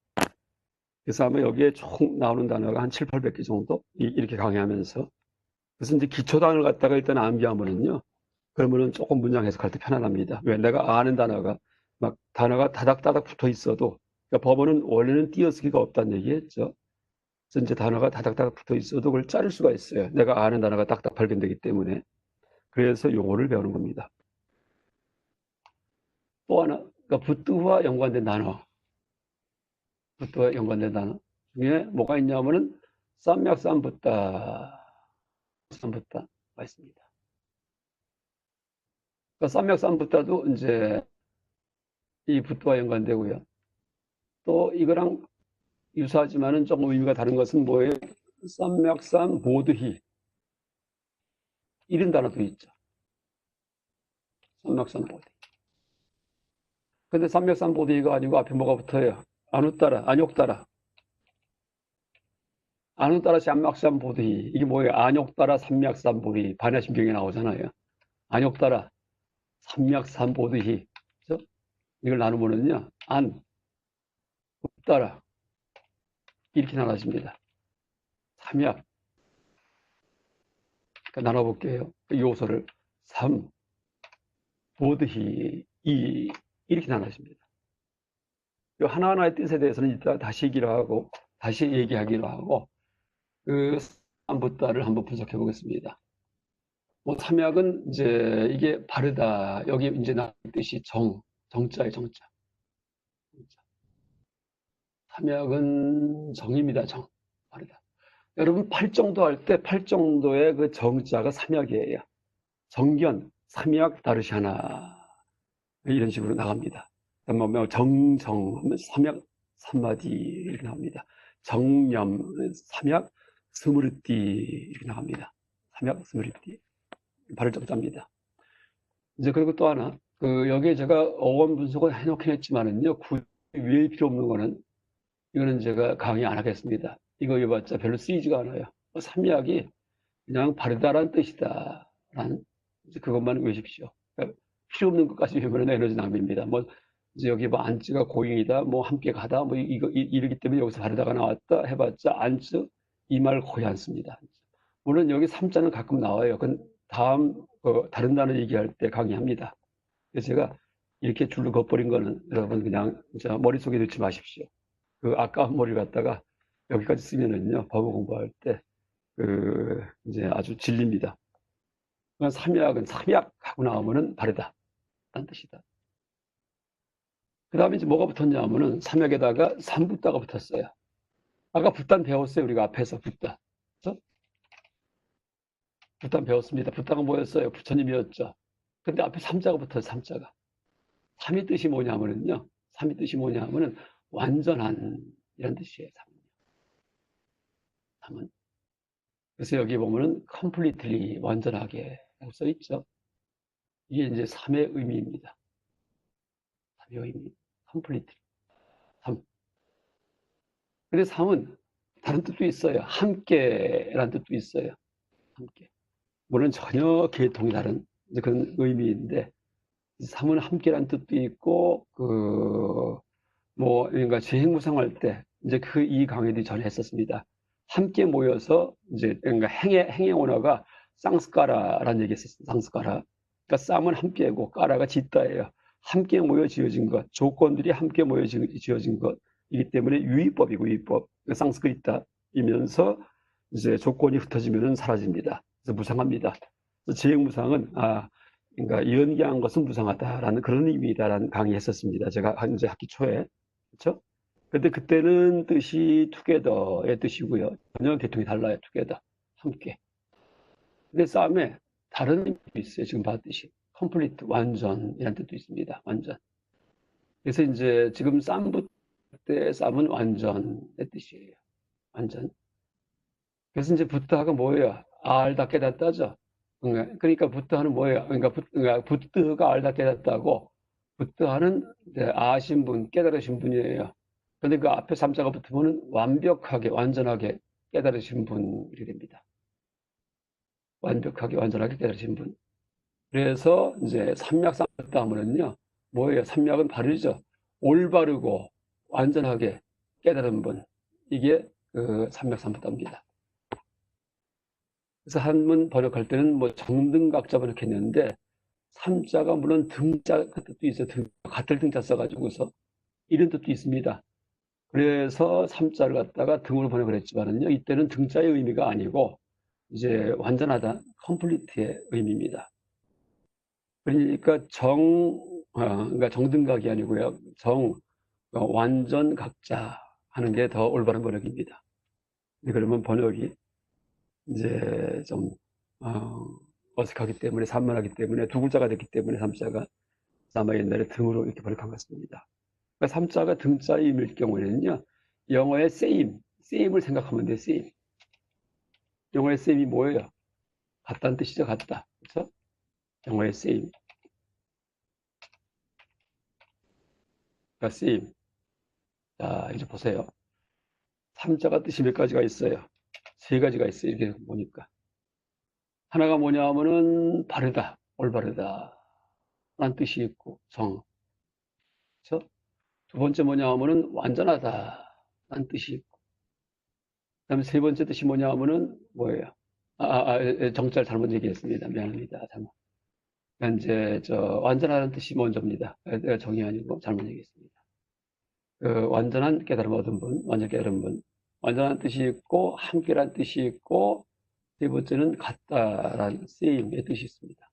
그래서 아마 여기에 총 나오는 단어가 한 7, 800개 정도 이렇게 강의하면서 그래서 이제 기초 단어를 갖다가 일단 암기하면은요. 그러면은 조금 문장 해석할 때 편안합니다. 왜? 내가 아는 단어가 막 단어가 다닥다닥 붙어 있어도 그러니까 법어는 원래는 띄어쓰기가 없다는 얘기했죠. 그래서 이제 단어가 다닥다닥 붙어 있어도 그걸 자를 수가 있어요. 내가 아는 단어가 딱딱 발견되기 때문에. 그래서 용어를 배우는 겁니다. 또 하나, 그러니까 붓드와 연관된 단어 중에 뭐가 있냐면은 쌈맥쌈붓다가 있습니다. 그러니까 쌈맥쌈붓다도 이제 이 붓드와 연관되고요. 또 이거랑 유사하지만은 조금 의미가 다른 것은 뭐예요? 쌈맥쌈 보드히 이런 단어도 있죠. 쌈맥쌈 보드. 근데 쌈맥쌈 보드히가 아니고 앞에 뭐가 붙어요? 안웃따라, 안욕따라. 안웃따라 쌈맥쌈 보드히. 이게 뭐예요? 안욕따라 삼맥쌈 보드히. 반야심경에 나오잖아요. 안욕따라 삼맥쌈 보드히. 그죠? 이걸 나누면은요. 웃따라 이렇게 나눠집니다. 삼약. 그러니까 나눠볼게요. 그 요소를 보드히 이렇게 나눠집니다. 하나하나의 뜻에 대해서는 이따 다시 얘기하기로 하고 그 삼붓다를 한번 분석해 보겠습니다. 삼약은 이제 이게 바르다. 여기 이제 나온 뜻이 정자예요, 정자. 삼약은 정입니다, 정. 바르다. 여러분 팔정도 할 때 팔정도의 그 정자가 삼약이에요. 정견, 삼약 다르샤나 이런 식으로 나갑니다. 뭐 정정 삼약 삼마디 이렇게 나옵니다. 정념 삼약 스무르띠 이렇게 나갑니다. 삼약 스무르띠 발을 정자입니다. 이제 그리고 또 하나 여기에 제가 어원 분석을 해놓긴 했지만은요 위에 필요 없는 거는 이거는 제가 강의 안 하겠습니다. 이거 해봤자 별로 쓰이지가 않아요. 삼약이 그냥 바르다라는 뜻이다. 라는 그것만 외우십시오. 그러니까 필요 없는 것까지 외우면 에너지 낭비입니다. 이제 여기 안쯔가 고잉이다, 함께 가다, 이러기 때문에 여기서 바르다가 나왔다 해봤자 안쯔 이 말 거의 안 씁니다. 물론 여기 삼자는 가끔 나와요. 그건 다음 다른 단어 얘기할 때 강의합니다. 그래서 제가 이렇게 줄로 걷버린 거는 여러분 그냥 머릿속에 넣지 마십시오. 아까운 머리를 갖다가 여기까지 쓰면은요, 법어 공부할 때, 이제 아주 질립니다. 삼약은 삼약 하고 나오면은 바르다. 라는 뜻이다. 그 다음에 이제 뭐가 붙었냐 하면은 삼약에다가 삼붓다가 붙었어요. 아까 붓단 배웠어요. 우리가 앞에서 붓다. 그렇죠? 붓당 배웠습니다. 붓당은 뭐였어요? 부처님이었죠. 근데 앞에 삼자가 붙어요, 삼자가. 삼의 뜻이 뭐냐면은요. 삼의 뜻이 뭐냐면은 완전한 이런 뜻이에요. 삼은. 그래서 여기 보면은 completely 완전하게 라고 써 있죠. 이게 이제 삼의 의미입니다. 삼의 의미. completely. 삼. 근데 삼은 다른 뜻도 있어요. 함께라는 뜻도 있어요. 함께. 물론 전혀 계통이 다른 그런 의미인데 삼은 함께라는 뜻도 있고 그러니까 재행무상할 때 이제 이 강의도 전에 했었습니다. 함께 모여서 이제 그러니까 행의 원어가 쌍스까라라는 얘기했었어요. 쌍스까라. 그러니까 쌍은 함께고 까라가 짓다예요. 함께 모여 지어진 것, 조건들이 함께 모여 지어진 것이기 때문에 유의법이고 유의법. 쌍스크리트이면서 이제 조건이 흩어지면 사라집니다. 그래서 무상합니다. 재행무상은 그러니까 연기한 것은 무상하다라는 그런 의미다라는 강의했었습니다. 제가 이제 학기 초에. 그렇죠? 근데 그때는 뜻이 투게더의 뜻이고요. 전혀 계통이 달라요. 투게더. 함께. 근데 싸움에 다른 의미도 있어요. 지금 봤듯이. 컴플리트, 완전이라는 뜻도 있습니다. 완전. 그래서 이제 지금 쌈부 때 쌈은 완전의 뜻이에요. 완전. 그래서 이제 부트하가 뭐예요? 알다 깨닫다죠. 그러니까 부트하는 뭐예요? 그러니까 부트가 알다 깨닫다고 부트하는 아신 분, 깨달으신 분이에요. 그런데 그 앞에 삼자가 붙으면 완벽하게, 완전하게 깨달으신 분이 됩니다. 완벽하게, 완전하게 깨달으신 분. 그래서 이제 삼맥삼부다 하면은요, 뭐예요? 삼맥은 바르죠. 올바르고 완전하게 깨달은 분. 이게 그 삼맥삼부다입니다. 그래서 한문 번역할 때는 뭐 정등각자 번역했는데 삼자가 물론 등자 그 뜻도 있어요. 같을 등자 써가지고서 이런 뜻도 있습니다. 그래서 삼자를 갖다가 등으로 번역을 했지만은요, 이때는 등자의 의미가 아니고 이제 완전하다, 컴플리트의 의미입니다. 그러니까 그러니까 정등각이 아니고요, 완전 각자 하는 게 더 올바른 번역입니다. 그러면 번역이 이제 좀 어색하기 때문에 산만하기 때문에 두 글자가 됐기 때문에 삼자가 아마 옛날에 등으로 이렇게 번역한 것 같습니다. 그러니까 삼자가 등자의 의미일 경우에는요, 영어의 same을 생각하면 돼요. same. 영어의 same이 뭐예요? 같다는 뜻이죠. 같다. 그렇죠? 영어의 same. 그러니까 same. 자, 이제 보세요. 삼자가 뜻이 몇 가지가 있어요? 세 가지가 있어요. 이렇게 보니까. 하나가 뭐냐 하면은 바르다, 올바르다 라는 뜻이 있고 그렇죠? 두 번째 뭐냐 하면은 완전하다 라는 뜻이 있고 그다음에 세 번째 뜻이 뭐냐 하면은 뭐예요? 정자를 잘못 얘기했습니다. 미안합니다. 잘못. 그러니까 이제 완전하다는 뜻이 먼저입니다. 내가 정의 아니고 잘못 얘기했습니다. 완전한 깨달음 얻은 분, 완전 깨달은 분. 완전한 뜻이 있고 함께란 뜻이 있고 세 번째는 같다라는 same의 뜻이 있습니다.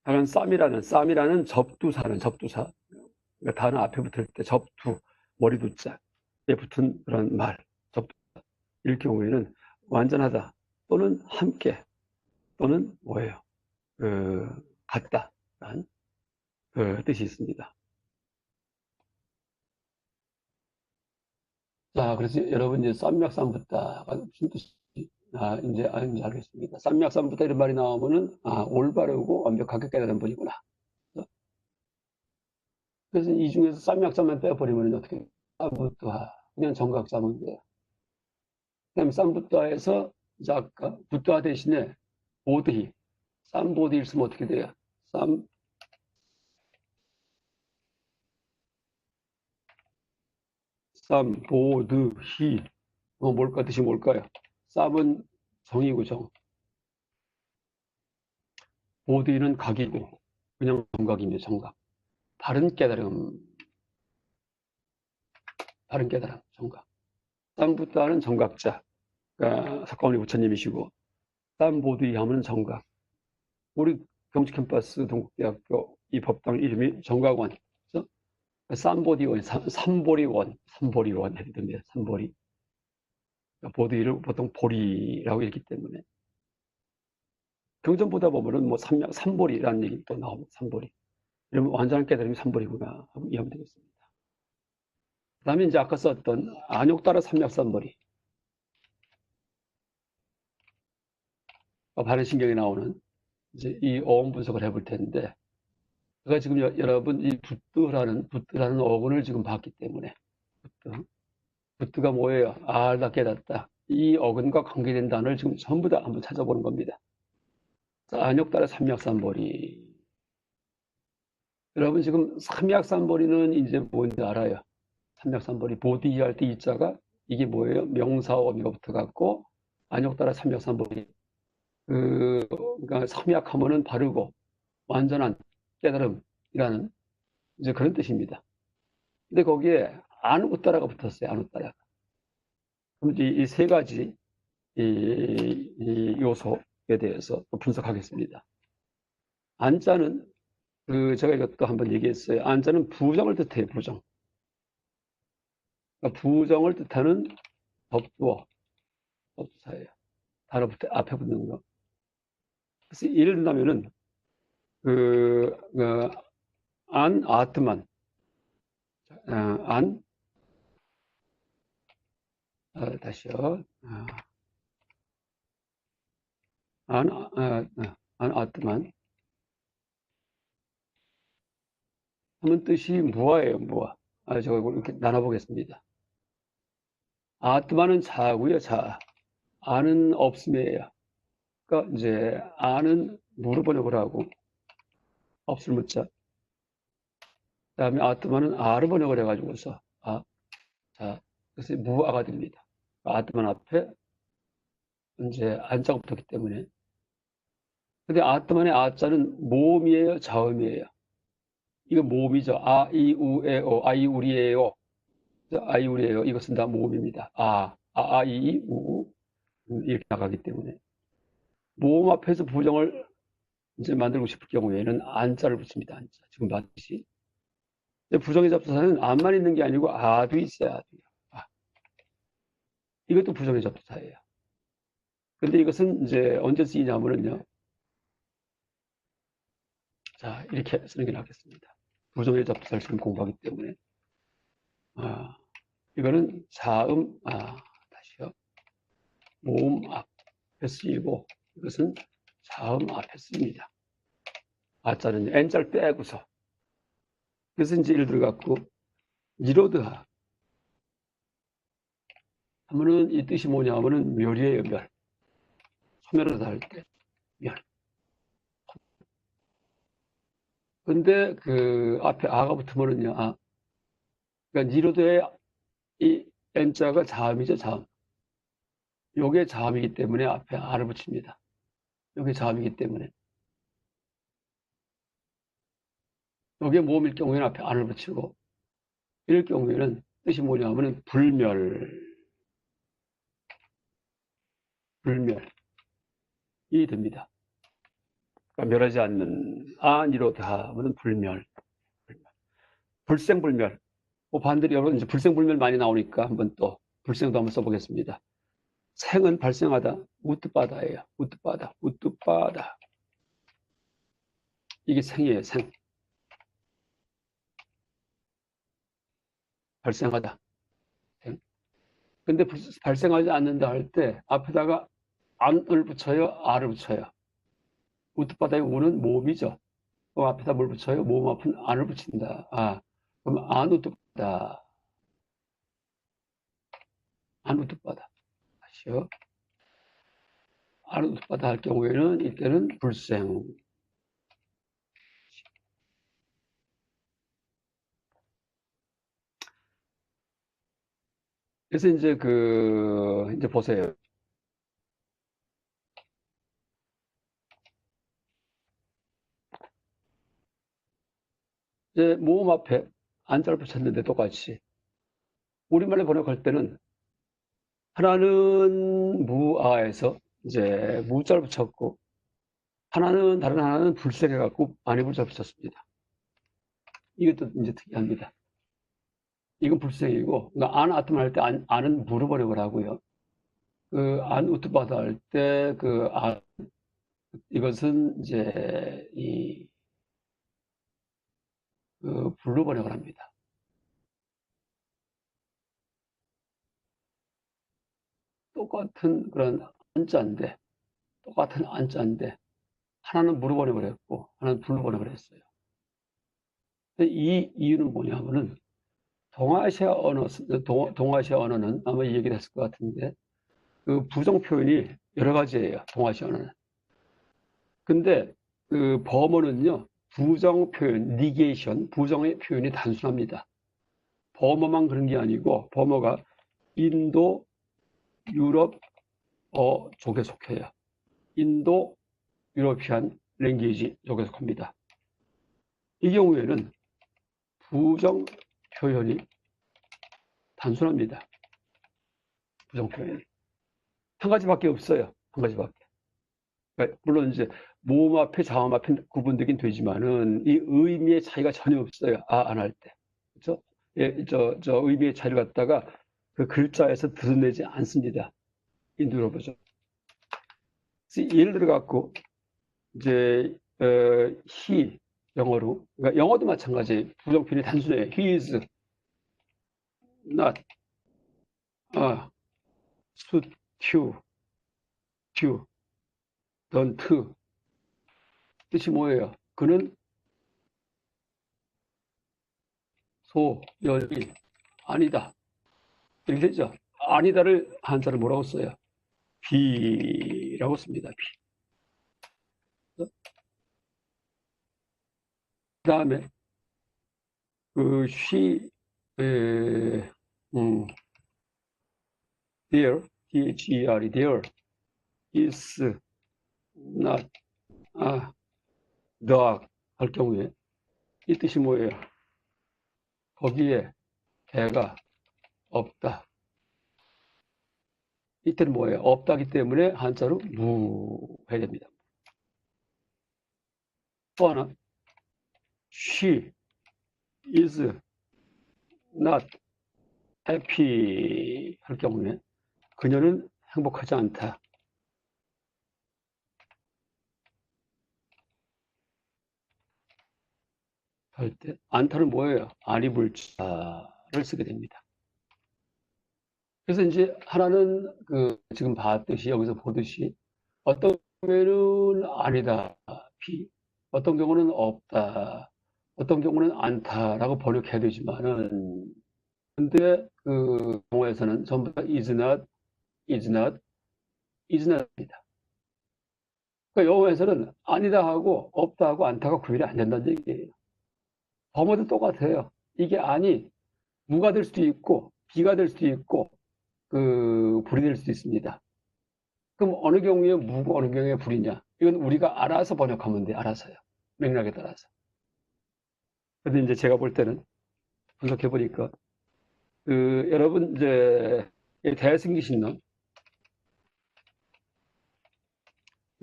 다른 쌈이라는 접두사. 그러니까 단어 앞에 붙을 때 접두, 머리 두자에 붙은 그런 말, 접두. 일 경우에는 완전하다 또는 함께 또는 뭐예요? 같다라는 그 뜻이 있습니다. 자, 그래서 여러분 이제 쌈맥삼붓다가 무슨 뜻이 이제 알겠습니다. 쌈맥삼붓다 이런 말이 나오면은 올바르고 완벽하게 깨달은 분이구나. 그래서 이 중에서 쌈맥삼만 빼버리면 어떻게 쌈붓다 그냥 정각 잡으면 돼요. 그다음에 쌈붓다에서 이제 아까 붓다 대신에 보드히 쌈보드히 쓰면 어떻게 돼요? 쌈보드히 뭘까 뜻이 뭘까요? 쌈은 정이고 정, 보드히는 각이고 그냥 정각입니다. 정각. 바른 깨달음, 정각. 쌈붓다는 정각자, 그러니까 석가모니 부처님이시고 쌈보드히 하면 정각. 우리 경주 캠퍼스 동국대학교 이 법당 이름이 정각원. 그렇죠? 삼보디원, 삼보리원 해도 됩니다. 삼보리. 보디를 보통 보리라고 읽기 때문에. 경전보다 보면은 뭐 삼보리라는 얘기 또 나옵니다. 삼보리. 이러면 완전한 깨달음이 삼보리구나 하고 이해하면 되겠습니다. 그 다음에 이제 아까 썼던 안욕따라 삼약삼보리. 반응신경에 나오는 이제 이 어원 분석을 해볼 텐데, 제가 지금 여러분 이 붓드라는 어근을 지금 봤기 때문에, 붓드가 뭐예요? 알다 깨닫다. 이 어근과 관계된 단어를 지금 전부 다 한번 찾아보는 겁니다. 안욕따라 삼약삼보리. 여러분 지금 삼약삼보리는 이제 뭔지 알아요? 삼약삼보리 보디 할 때 이자가 이게 뭐예요? 명사어미가 붙어갖고 안욕따라 삼약삼보리. 그러니까 삼약하면은 바르고 완전한 깨달음이라는 이제 그런 뜻입니다. 근데 거기에 안웃따라가 붙었어요. 안웃따라. 그럼 이 세 가지 이 요소에 대해서 분석하겠습니다. 안자는 제가 이것도 한번 얘기했어요. 안자는 부정을 뜻해요. 부정. 그러니까 부정을 뜻하는 법두어, 법두사예요. 단어 앞에 붙는 거. 그래서 예를 들면은 안 아트만, 다시요. 안 아트만 하는 뜻이 무아예요. 무아. 제가 이걸 이렇게 나눠보겠습니다. 아트만은 자고요. 자. 아는 없음이에요. 그러니까 이제 아는 무로 번역을 하고 없을 묻자. 그다음에 아트만은 아로 번역을 해가지고서 자. 그래서 무아가 됩니다. 아트만 앞에 이제 안자가 붙었기 때문에. 근데 아트만의 아자는 모음이에요, 자음이에요. 이거 모음이죠. 아이우에오, 아이우리에요. 아이우리에요. 이것은 다 모음입니다. 아이우 이렇게 나가기 때문에 모음 앞에서 부정을 이제 만들고 싶을 경우에는 안자를 붙입니다. 안자. 지금 봤듯이. 부정의 접두사는 안만 있는 게 아니고 아도 있어요. 아도요. 이것도 부정의 접두사예요. 근데 이것은 이제 언제 쓰이냐면요. 자, 이렇게 쓰는 게 낫겠습니다. 부정의 접두사를 지금 공부하기 때문에. 이거는 자음, 다시요. 모음 앞에 쓰이고, 이것은 자음 앞에 쓰입니다. 아자는 N자를 빼고서. 그래서 이제 예를 들어갖고, 니로드하 하면은 이 뜻이 뭐냐 하면은 멸이에요, 멸. 소멸하다 할 때, 멸. 근데 앞에 아가 붙으면은요, 그러니까 니로드의 이 N자가 자음이죠, 자음. 요게 자음이기 때문에 앞에 아를 붙입니다. 요게 자음이기 때문에. 요게 모음일 경우에는 앞에 안을 붙이고, 이럴 경우에는 뜻이 뭐냐 하면은 불멸이 됩니다. 그러니까 멸하지 않는 니로드하 하면은 불멸. 불생불멸. 반대로 여러분 이제 불생불멸 많이 나오니까 한번 또 불생도 한번 써보겠습니다. 생은 발생하다, 우뜨바다예요. 우뜨바다. 이게 생이에요, 생. 발생하다. 생. 근데 발생하지 않는다 할 때 앞에다가 안을 붙여요, 아를 붙여요. 우뜨바다의 우는 모음이죠. 그럼 앞에다 뭘 붙여요? 모음 앞은 안을 붙인다. 그럼 안우뜨바다. 안우뜨바다. 다시요. 안우뜨바다 할 경우에는 이때는 불생. 그래서 이제 이제 보세요. 이제 모음 앞에 안자를 붙였는데 똑같이 우리말로 번역할 때는 하나는 무아에서 이제 무자를 붙였고 다른 하나는 불생해 갖고 안에 불자를 붙였습니다. 이것도 이제 특이합니다. 이건 불수형이고, 그러니까 안 아트만 할 때 안은 물어버리고 하고요. 그 안 우트바다 할 때 그 안, 이것은 이제 불러번역을 합니다. 똑같은 그런 안자인데, 똑같은 안자인데, 하나는 물어번역을 했고, 하나는 불러번역을 했어요. 이 이유는 뭐냐면은, 동아시아 언어는 아마 이 얘기를 했을 것 같은데, 그 부정 표현이 여러 가지예요. 동아시아 언어는. 근데 그 범어는요, 부정 표현, negation, 부정의 표현이 단순합니다. 범어만 그런 게 아니고, 범어가 인도, 유럽, 쪽에 속해요. 인도, 유러피안 랭귀지 쪽에 속합니다. 이 경우에는 부정 표현이 단순합니다. 부정 표현이. 한 가지밖에 없어요. 한 가지밖에. 그러니까 물론 이제 모음 앞에 자음 앞에 구분되긴 되지만은 이 의미의 차이가 전혀 없어요. 안 할 때. 그렇죠? 예, 저 의미의 차이를 갖다가 그 글자에서 드러내지 않습니다. 인도로 보죠. 예를 들어 갖고 이제 he 영어로, 그러니까 영어도 마찬가지. 부정표현이 단순해요. He is not should to don't 뜻이 뭐예요? 그는 소열이 아니다. 이렇게 되죠. 아니다를 한자를 뭐라고 써요? 비라고 씁니다. 비. 그 다음에 그 she, there, there, there is not the 할 경우에 이 뜻이 뭐예요? 거기에 개가 없다. 이때는 뭐예요? 없다기 때문에 한자로 무 해야 됩니다. 또 하나, she is not happy 할 경우에 그녀는 행복하지 않다. 할 때 않다는 뭐예요? 아니불자를 쓰게 됩니다. 그래서 이제 하나는 그 지금 봤듯이 여기서 보듯이 어떤 경우에는 아니다, 비, 어떤 경우는 없다, 어떤 경우는 않다라고 번역해야 되지만은 근데 그 경우에서는 전부 다 is not, is not, is not입니다. 그러니까 영어에서는 아니다 하고 없다 하고 않다가 구별이 안 된다는 얘기예요. 범어도 똑같아요. 이게 아니 무가 될 수도 있고 비가 될 수도 있고 불이 될 수도 있습니다. 그럼 어느 경우에 무고 어느 경우에 불이냐? 이건 우리가 알아서 번역하면 돼. 알아서요. 맥락에 따라서. 근데 이제 제가 볼 때는 분석해 보니까 여러분 이제 대승기신론에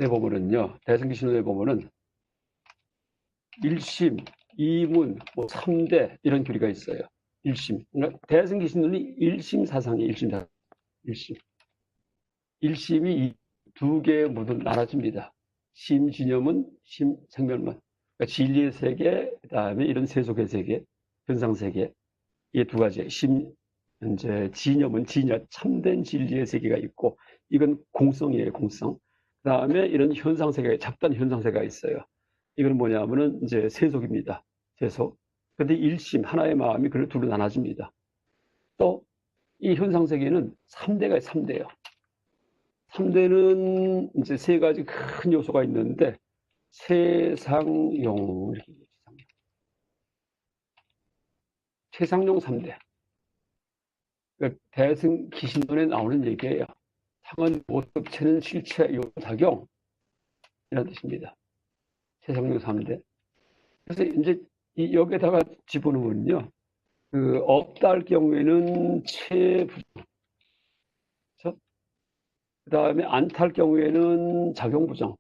보면은요. 대승기신론에 보면은 1심, 2문, 뭐 3대 이런 교리가 있어요. 1심. 그러니까 대승기신론이 1심 사상이에요. 1심 사상. 1심. 1심이 두 개의 모두 나눠집니다. 심진여문, 심생멸문. 그러니까 진리의 세계, 그다음에 이런 세속의 세계, 현상 세계. 이 두 가지. 이제 진여문, 진여, 참된 진리의 세계가 있고, 이건 공성이에요, 공성. 그다음에 이런 현상 세계, 잡단 현상 세계가 있어요. 이건 뭐냐면은 이제 세속입니다. 세속. 근데 일심, 하나의 마음이 그걸 둘로 나눠집니다. 또 이 현상 세계는 3대가 3대예요. 3대는 이제 세 가지 큰 요소가 있는데 세상용 이렇게 세상용 3대. 그러니까 대승기신론에 나오는 얘기예요. 상은 모습체는 실체 요작용 이런 뜻입니다. 세상용 3대. 그래서 이제 여기에다가 집어넣으면요. 없다 할 경우에는 체부정. 그 다음에 않다 할 경우에는 작용부정.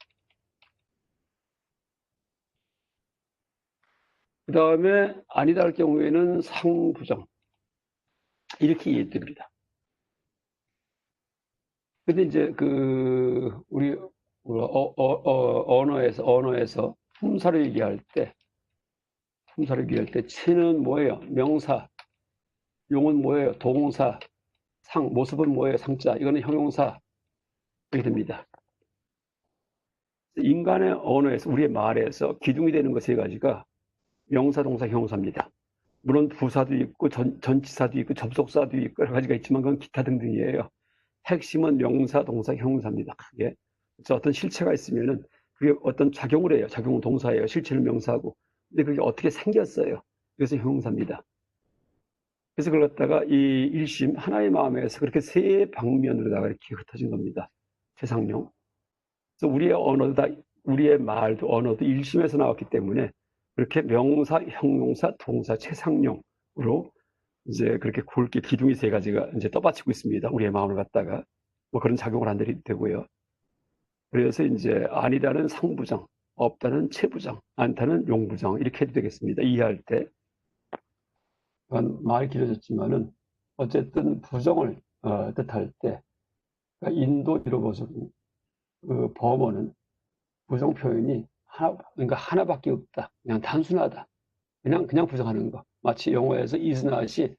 그 다음에 아니다 할 경우에는 상부정. 이렇게 이해됩니다. 근데 이제 우리 언어에서 품사를 얘기할 때 치는 뭐예요? 명사, 용은 뭐예요? 동사, 모습은 뭐예요? 상자, 이거는 형용사. 이렇게 됩니다. 인간의 언어에서, 우리의 말에서 기둥이 되는 것 세 가지가 명사, 동사, 형용사입니다. 물론 부사도 있고 전치사도 있고 접속사도 있고 여러 가지가 있지만 그건 기타 등등이에요. 핵심은 명사, 동사, 형용사입니다. 크게. 그래서 어떤 실체가 있으면은 그게 어떤 작용을 해요. 작용은 동사예요. 실체는 명사하고. 근데 그게 어떻게 생겼어요. 그래서 형용사입니다. 그래서 그걸 갖다가 이 일심 하나의 마음에서 그렇게 세 방면으로다가 이렇게 흩어진 겁니다. 최상용. 그래서 우리의 언어도 우리의 말도 언어도 일심에서 나왔기 때문에 그렇게 명사, 형용사, 동사, 최상용으로 이제 그렇게 굵게 기둥이 세 가지가 이제 떠받치고 있습니다. 우리의 마음을 갖다가 뭐 그런 작용을 한들이 되고요. 그래서 이제 아니다는 상부정, 없다는 체부정, 않다는 용부정 이렇게 해도 되겠습니다. 이해할 때. 말이 길어졌지만은 어쨌든 부정을 뜻할 때 그러니까 인도 잃어버섯 그 범어는 부정 표현이 그러니까 하나밖에 없다. 그냥 단순하다. 그냥 부정하는 거. 마치 영어에서 is not이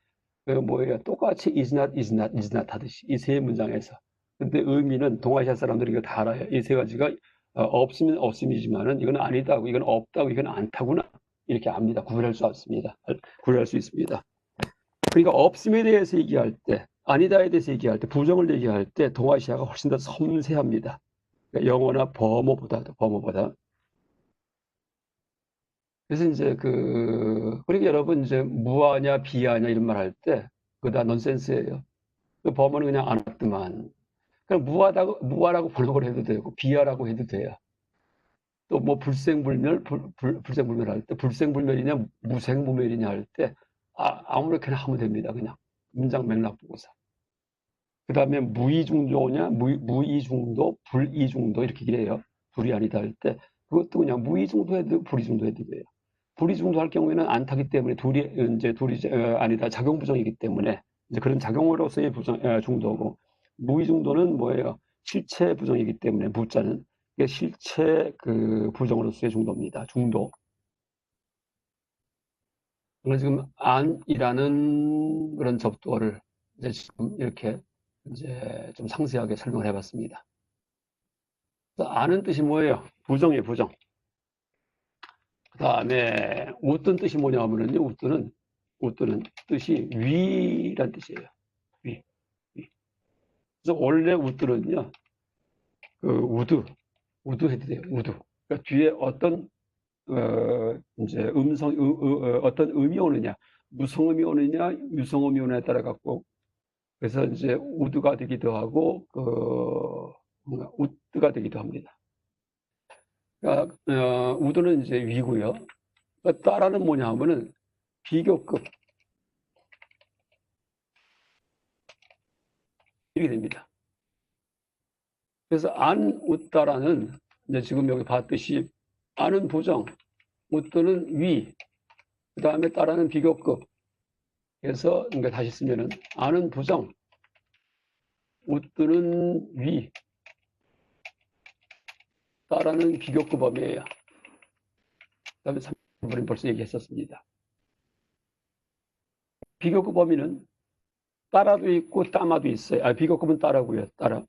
뭐예요? 똑같이 is not, is not, is not 하듯이 이 세 문장에서. 근데 의미는 동아시아 사람들이 이거 다 알아요. 이 세 가지가 없으면 없음이지만은 이건 아니다고, 이건 없다고, 이건 않다구나 이렇게 압니다. 구별할 수 없습니다. 구별할 수 있습니다. 그러니까 없음에 대해서 얘기할 때, 아니다에 대해서 얘기할 때, 부정을 얘기할 때 동아시아가 훨씬 더 섬세합니다. 그러니까 영어나 범어보다. 그래서 이제 그러니까 여러분 이제 무하냐 비하냐 이런 말 할 때 그거 다 넌센스예요. 그 범어는 그냥 안 왔더만. 그럼 무하라고 번역을 해도 되고 비하라고 해도 돼요. 또 뭐 불생불멸 할 때 불생불멸이냐 무생무멸이냐 할 때 아무렇게나 하면 됩니다. 그냥 문장 맥락 보고서. 그 다음에 무이중도냐 무이중도 불이중도 이렇게 이래요. 불이 아니다 할 때 그것도 그냥 무이중도 해도 불이중도 해도 돼요. 불이중도 할 경우에는 않다기 때문에 둘이 아니다 작용부정이기 때문에 이제 그런 작용으로서의 중도고 무이중도는 뭐예요? 실체 부정이기 때문에 무자는 이게 실체 부정으로서의 중도입니다. 중도. 그래서 지금 안이라는 그런 접두어를 이제 지금 이렇게 이제 좀 상세하게 설명을 해봤습니다. 안은 뜻이 뭐예요? 부정이에요, 부정. 그 다음에 웃든 뜻이 뭐냐 하면은요, 웃드는 뜻이 위란 뜻이에요. 위. 그래서 원래 웃드는요, 우드 해도 돼요, 우드. 그러니까 뒤에 어떤, 이제 어떤 음이 오느냐, 무성음이 오느냐, 유성음이 오느냐에 따라 갖고, 그래서 이제 우드가 되기도 하고, 우드가 되기도 합니다. 그러니까, 우드는 이제 위고요. 그러니까 따라는 뭐냐 하면은 비교급. 이렇게 됩니다. 그래서 안 웃다라는 이제 지금 여기 봤듯이 안은 부정, 웃드는 위, 그 다음에 따라는 비교급. 그래서 그러니까 다시 쓰면은 안은 부정, 웃드는 위, 따라는 비교급 범위예요. 그 다음에 3번은 벌써 얘기했었습니다. 비교급 범위는 따라도 있고 따마도 있어요. 비교급은 따라고요. 따라.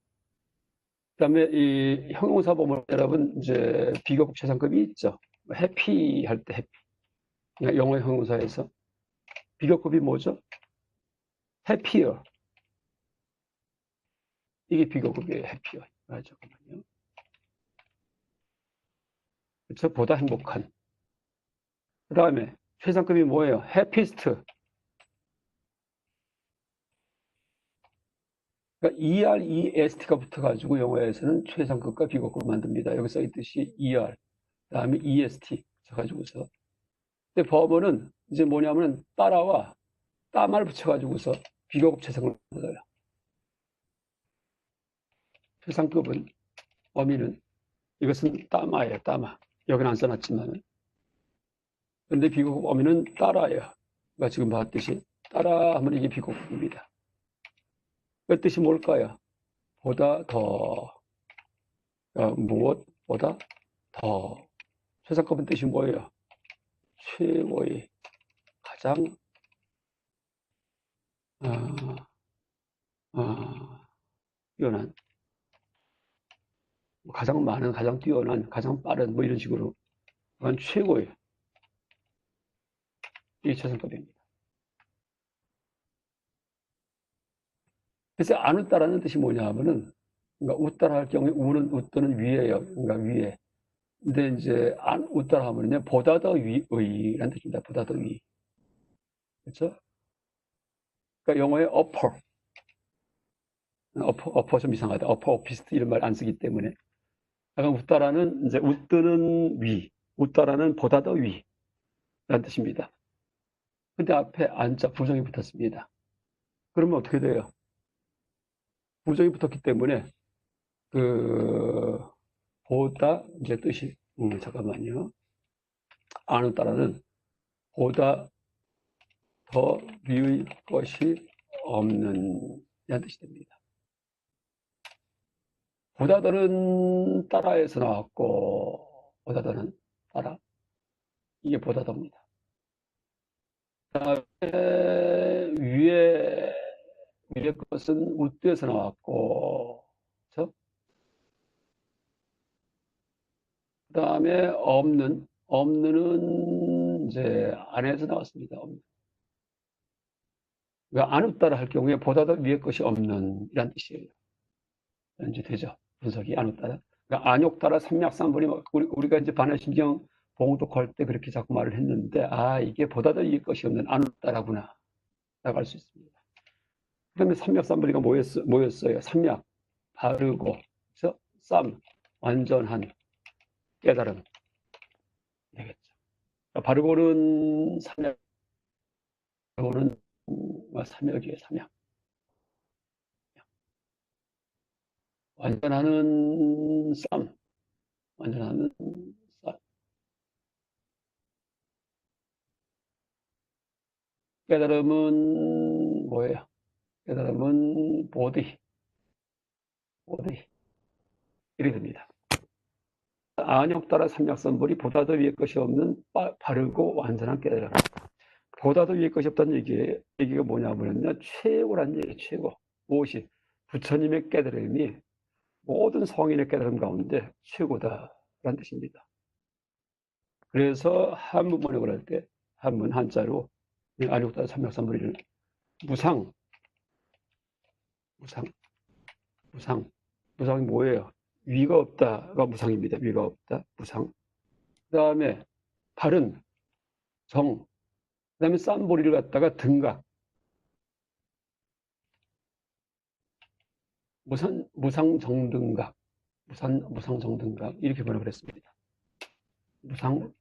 그다음에 이 형용사 보면 여러분 이제 비교급 최상급이 있죠. 해피 할 때 해피. 그러니까 영어 형용사에서 비교급이 뭐죠? happier. 이게 비교급이에요. happier. 잠깐만요. 그렇죠? 보다 행복한. 그다음에 최상급이 뭐예요? happiest. 그러니까 EREST가 붙어가지고 영어에서는 최상급과 비교급을 만듭니다. 여기 써있듯이 ER, 그다음에 EST 붙여가지고서. 근데 법어는 이제 뭐냐면 따라와 따말 붙여가지고서 비교급 최상급을 만들어요. 최상급은 어미는 이것은 따마예요. 따마. 여기는 안 써놨지만은. 근데 비교급 어미는 따라예요. 그러니까 지금 봤듯이 따라 하면 이게 비공급입니다. 그 뜻이 뭘까요? 보다 더, 무엇보다 더. 최상급의 뜻이 뭐예요? 최고의, 가장, 어, 뛰어난, 가장 많은, 가장 뛰어난, 가장 빠른, 뭐 이런 식으로. 그건 최고의, 이게 최상급입니다. 그래서 안 웃다라는 뜻이 뭐냐 하면은, 그러니까 웃다라 할 경우에 우는, 웃도는 위에요. 그러니까 위에. 근데 이제 안 웃다라 하면요, 보다 더 위의라는 뜻입니다. 보다 더 위. 그렇죠? 그러니까 영어의 upper 좀 이상하다. upper 오피스트 이런 말 안 쓰기 때문에. 약간 웃다라는 이제 웃드는 위, 웃다라는 보다 더 위라는 뜻입니다. 근데 앞에 안자 부정이 붙었습니다. 그러면 어떻게 돼요? 부정이 붙었기 때문에 그 보다 이제 뜻이 잠깐만요. 안 웃다라는 보다 더 위의 것이 없는 이라는 뜻이 됩니다. 보다 더는 따라에서 나왔고 보다 더는 따라 이게 보다 더입니다. 그다음에 위에 것은 웃돼서 나왔고 그렇죠? 그다음에 없는은 이제 안에서 나왔습니다. 없는. 안 웃다라 할 경우에 보다 더 위에 것이 없는 이란 뜻이에요. 이제 되죠. 분석이 안 웃다라. 그러니까 안욕다라 삼약삼분이 우리가 이제 반야신경 봉독할 때 그렇게 자꾸 말을 했는데 이게 보다 더 위에 것이 없는 안 웃다라구나 라고 할 수 있습니다. 그러면 삼약삼분이가 뭐였어요? 삼약 바르고 그래서 쌈 완전한 깨달음 되겠죠. 그러니까 바르고는 삼약, 바르고는 삼약이에요. 삼약. 완전하는 쌈, 완전하는 쌈. 깨달음은 뭐예요? 깨달음은 보디 이렇게 됩니다. 안욕따라 삼약선불이 보다 더 위의 것이 없는 바르고 완전한 깨달음. 보다 더 위의 것이 없다는 얘기가 뭐냐면요, 최고란 얘기예요. 최고. 무엇이? 부처님의 깨달음이 모든 성인의 깨달음 가운데 최고다라는 뜻입니다. 그래서 한문 번역을 할 때 한문 한자로 안욕따라 삼약선불이를 무상이 뭐예요? 위가 없다가 무상입니다. 위가 없다, 무상. 그 다음에 바른, 정. 그 다음에 쌈보리를 갖다가 등각. 무상정등각. 무상정등각. 이렇게 번역을 했습니다. 무상정등각.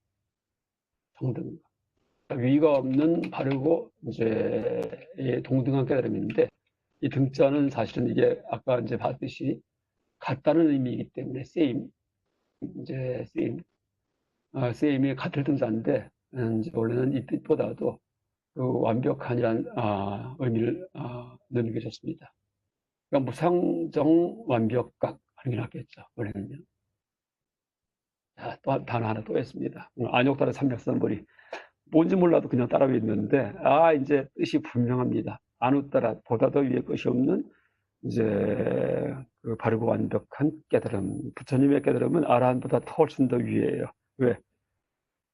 위가 없는 바르고, 이제, 동등한 깨달음인데, 이 등자는 사실은 이게 아까 이제 봤듯이 같다는 의미이기 때문에, same. 이 같을 등자인데, 이제 원래는 이 뜻보다도 그 완벽한이라는 의미를 넣는 게 좋습니다. 그러니까 무상정 완벽각 하는 게 낫겠죠. 원래는요. 자, 또 단어 하나 또 했습니다. 안욕따라 삼약선벌이 뭔지 몰라도 그냥 따라고 있는데 이제 뜻이 분명합니다. 안웃따라 보다 더 위에 것이 없는 이제 그 바르고 완벽한 깨달음. 부처님의 깨달음은 아라한보다 훨씬 더 위에요. 왜?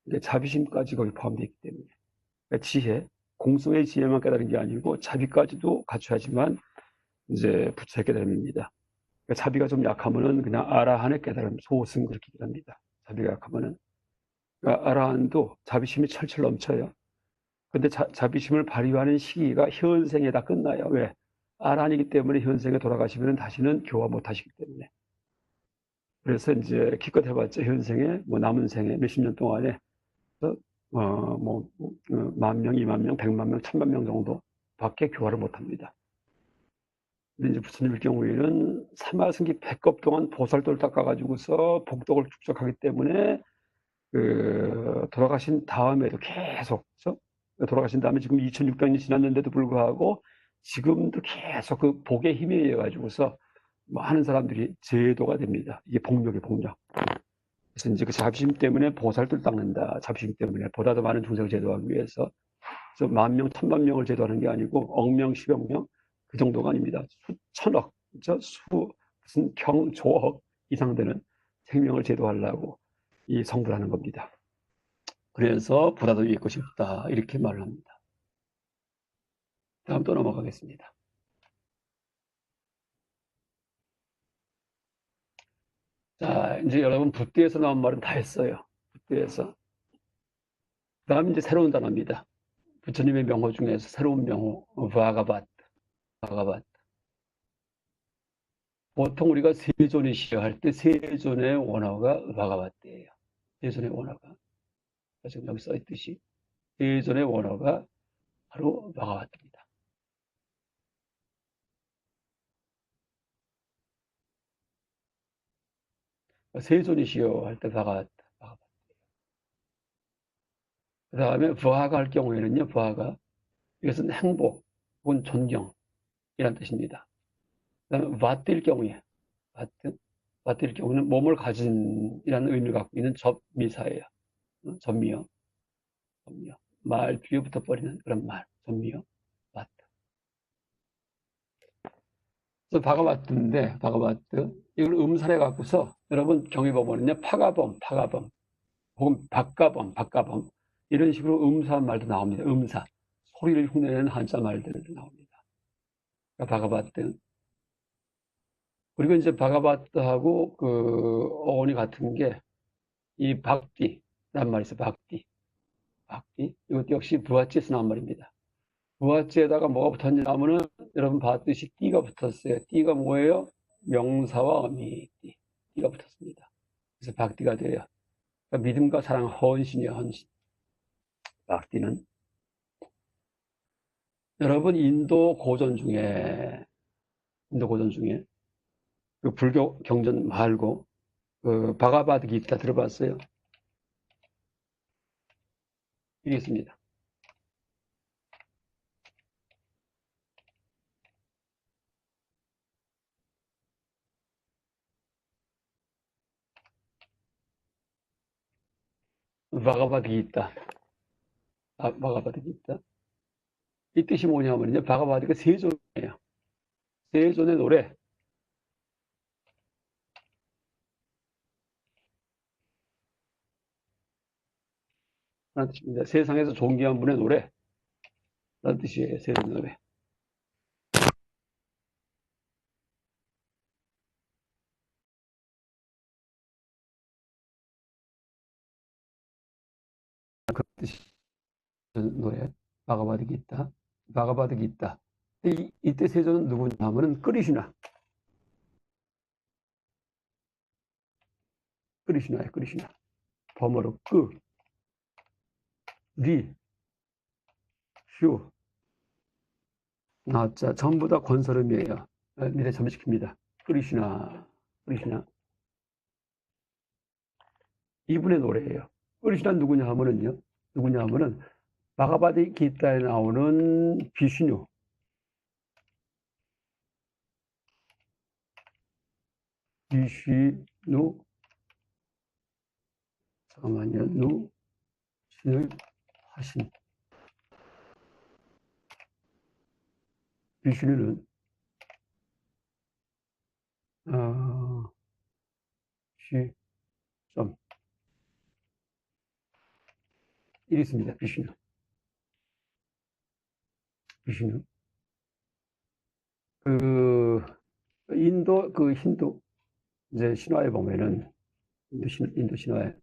이제 자비심까지 거기 포함되어 있기 때문에. 그러니까 지혜, 공성의 지혜만 깨달은 게 아니고 자비까지도 갖춰야지만 이제 부처의 깨달음입니다. 그러니까 자비가 좀 약하면은 그냥 아라한의 깨달음, 소승 그렇게 합니다. 자비가 약하면은. 그러니까 아라한도 자비심이 철철 넘쳐요. 근데 자비심을 발휘하는 시기가 현생에 다 끝나요. 왜? 아라한이기 때문에 현생에 돌아가시면 다시는 교화 못 하시기 때문에. 그래서 이제 기껏 해봤자 현생에 남은 생에 몇십 년 동안에 만 명, 2만 명, 100만 명, 1000만 명 정도밖에 교화를 못 합니다. 근데 이제 부처님의 경우에는 사마승기 100겁 동안 보살도를 닦아가지고서 복덕을 축적하기 때문에 돌아가신 다음에도 계속 돌아가신 다음에 지금 2600년이 지났는데도 불구하고 지금도 계속 그 복의 힘에 의해 가지고서 많은 사람들이 제도가 됩니다. 이게 복력이 복력. 그래서 이제 그 자비심 때문에 보살들 닦는다. 자비심 때문에 보다 더 많은 중생을 제도하기 위해서. 그래서 10,000명, 10,000명을 제도하는 게 아니고 억명, 10억 명 그 정도가 아닙니다. 수천억, 무슨 조억 이상 되는 생명을 제도하려고 이 성불 하는 겁니다. 그래서 보다 더 위에 것이 없다. 이렇게 말을 합니다. 다음 또 넘어가겠습니다. 자, 이제 여러분 붓대에서 나온 말은 다 했어요. 붓대에서. 다음 이제 새로운 단어입니다. 부처님의 명호 중에서 새로운 명호, 바가바트. 보통 우리가 세존이시여 할 때 세존의 원어가 바가바트예요. 세존의 원어가. 지금 여기 써있듯이 세존의 원어가 바로 바가바트입니다. 세존이시여 할 때 바가바트. 그 다음에 부하가 할 경우에는요, 부하가 이것은 행복 혹은 존경이란 뜻입니다. 그 다음에 바트일 경우에 바트일 경우는 몸을 가진이라는 의미를 갖고 있는 접미사예요. 접미어. 말 뒤에 붙어버리는 그런 말. 접미어. 바트. 그래서 바가바트. 이걸 음살해 갖고서 여러분 경위 보면은요, 파가범. 혹은 박가범. 이런 식으로 음사한 말도 나옵니다. 음사. 소리를 흉내내는 한자 말들도 나옵니다. 그러니까 바가바트. 그리고 이제 바가바트하고 그 어원이 같은 게 이 박디란 말이 있어요. 박디. 이것도 역시 부하치에서 나온 말입니다. 부하치에다가 뭐가 붙었냐 하면은 여러분 봤듯이 띠가 붙었어요. 띠가 뭐예요? 명사와 어미 띠가 붙었습니다. 그래서 박디가 돼요. 그러니까 믿음과 사랑, 헌신이요, 헌신. 박디는 여러분 인도 고전 중에 그 불교 경전 말고 그 바가바드 기타 들어봤어요? 이게 있습니다. 바가바드 기타. 바가바드 기타. 이 뜻이 뭐냐면요, 바가바드가 세존이에요. 세존의 노래. 라는 뜻입니다. 세상에서 존귀한 분의 노래. 라는 뜻이에요. 세존의 노래. 그 뜻이 노래. 바가바드 기타. 이때 세존은 누구냐 하면은 크리슈나예요. 크리슈나. 범어로 리, 슈, 나자 전부 다 권설음이에요. 미래 잠시킵니다. 크리슈나. 이분의 노래예요. 크리슈나는 누구냐 하면은 바가바드 기타에 나오는 비슈누. 잠깐만요. 신을 하신. 비슈누는 시, 점. 이리 있습니다. 비슈누. 그 인도 그 힌두 이제 신화에 보면은 인도 신화에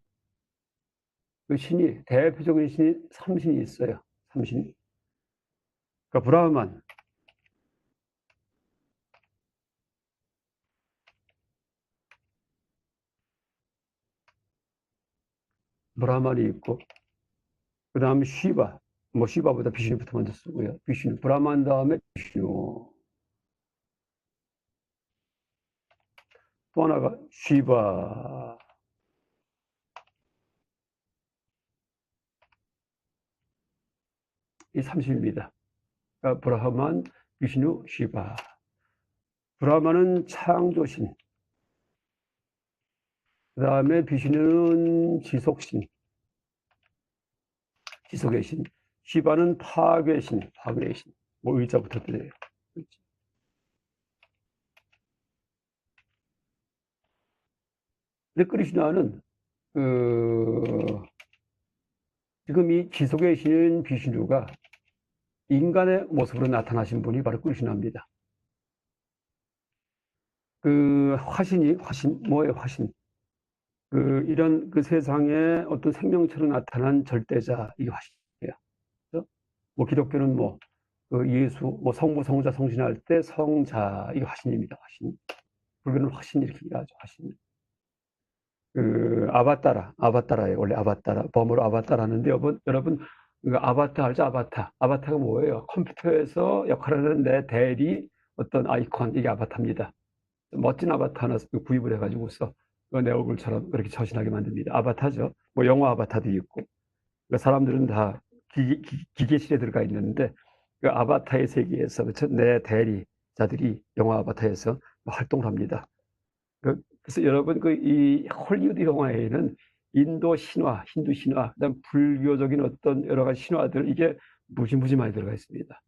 그 신이 대표적인 신이 삼신이 있어요. 삼신. 그러니까 브라만이 있고 그 다음에 시바. 뭐 시바보다 비슈누부터 먼저 쓰고요. 비슈누. 브라만 다음에 비슈누. 또 하나가 시바. 이 30입니다. 그러니까 브라흐만, 비슈누, 시바. 브라흐만은 창조신, 그 다음에 비슈누는 지속신, 지속의 신, 시바는 파괴신, 파괴의 신. 뭐 의자부터 드려요. 근데 크리슈나는 지금 이 지속의 신인 비슈누가 인간의 모습으로 나타나신 분이 바로 크리슈나입니다. 화신, 뭐의 화신? 이런 세상에 어떤 생명체로 나타난 절대자, 이게 화신이에요. 그래서 뭐 기독교는 예수, 성부, 성자, 성신할 때 성자, 이게 화신입니다. 화신. 불교는 화신 이렇게 얘기하죠. 화신. 아바따라예요. 원래 아바따라. 범어로 아바따라는데 여러분 아바타 알죠? 아바타가 뭐예요? 컴퓨터에서 역할하는 내 대리 어떤 아이콘, 이게 아바타입니다. 멋진 아바타 하나 구입을 해가지고서 내 얼굴처럼 그렇게 처신하게 만듭니다. 아바타죠. 영화 아바타도 있고. 그러니까 사람들은 다 기계실에 들어가 있는데 그 아바타의 세계에서 그렇죠? 내 대리자들이 영화 아바타에서 활동을 합니다. 그래서 여러분 이 헐리우드 영화에는 인도 신화, 힌두 신화, 그다음 불교적인 어떤 여러 가지 신화들 이게 무지 많이 들어가 있습니다.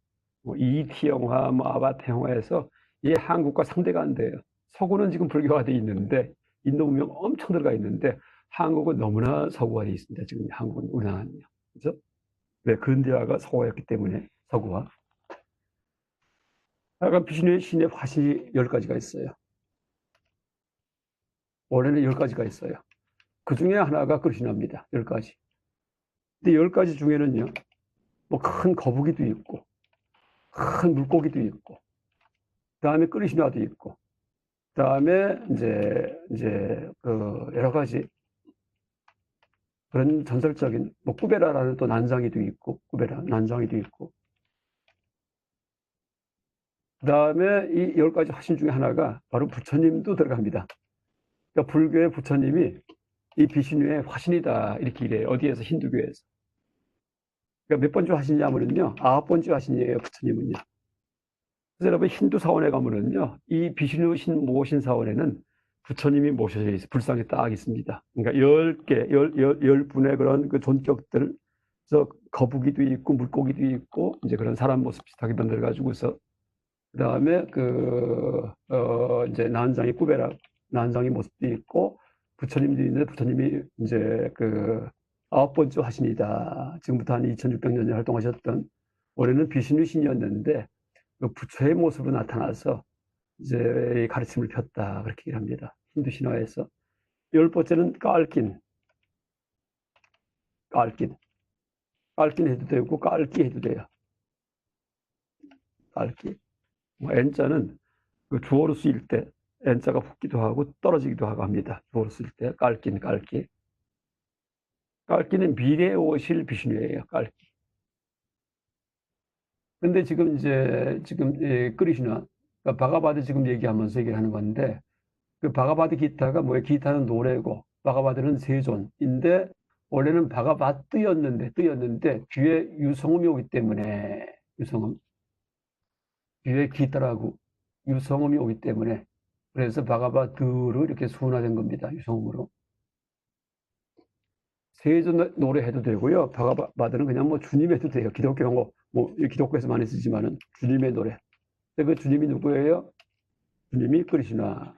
E.T. 영화, 아바타 영화에서 이 한국과 상대가 안 돼요. 서구는 지금 불교화돼 있는데 인도 문명 엄청 들어가 있는데 한국은 너무나 서구화돼 있습니다. 지금 한국은 우리나라는요. 그렇죠? 네, 근대화가 서구화였기 때문에 서구화. 하여간 비신의 신의 화신이 10가지가 있어요. 원래는 10가지가 있어요. 그 중에 하나가 크리슈나입니다. 10가지. 근데 10가지 중에는요, 큰 거북이도 있고, 큰 물고기도 있고, 그 다음에 크리슈나도 있고, 그 다음에 이제 여러 가지 그런 전설적인 꾸베라라는 또 난장이도 있고, 난장이도 있고, 그 다음에 이 10가지 화신 중에 하나가 바로 부처님도 들어갑니다. 그러니까 불교의 부처님이 이 비신유의 화신이다 이렇게 이래요. 어디에서? 힌두교에서. 그러니까 몇 번째 화신이냐면요, 9번째 화신이에요. 부처님은요. 그래서 여러분 힌두 사원에 가면은요, 이 비신유 신 모신 사원에는 부처님이 모셔져 있어요. 불상에 딱 있습니다. 그러니까 10분의 그런 존격들, 그래서 거북이도 있고 물고기도 있고 이제 그런 사람 모습 비슷하게 만들어 가지고서 그 다음에 이제 난장이 꾸베라 난장의 모습도 있고 부처님도 있는데 부처님이 이제 9번째 화신이다. 지금부터 한 2600년에 활동하셨던 원래는 비신유 신이었는데 부처의 모습으로 나타나서 이제 가르침을 폈다 그렇게 얘기를 합니다. 힌두 신화에서. 10번째는 깔긴 해도 되고 깔기 해도 돼요. 깔기. N자는 주어로 쓰일 때 N자가 붙기도 하고 떨어지기도 하고 합니다. 주어로 쓸 때 깔기. 깔기는 미래에 오실 비신유예요. 깔기. 근데 지금 크리슈나, 바가바드 지금 얘기하면서 얘기를 하는 건데, 바가바드 기타가 뭐예요? 기타는 노래고, 바가바드는 세존인데, 원래는 바가바뜨였는데, 뒤에 유성음이 오기 때문에, 뒤에 기타라고 유성음이 오기 때문에, 그래서 바가바드로 이렇게 순화된 겁니다. 유성음으로. 세존 노래 해도 되고요. 바가바드는 그냥 주님 해도 돼요. 기독교 기독교에서 많이 쓰지만은 주님의 노래. 근데 그 주님이 누구예요? 주님이 크리슈나.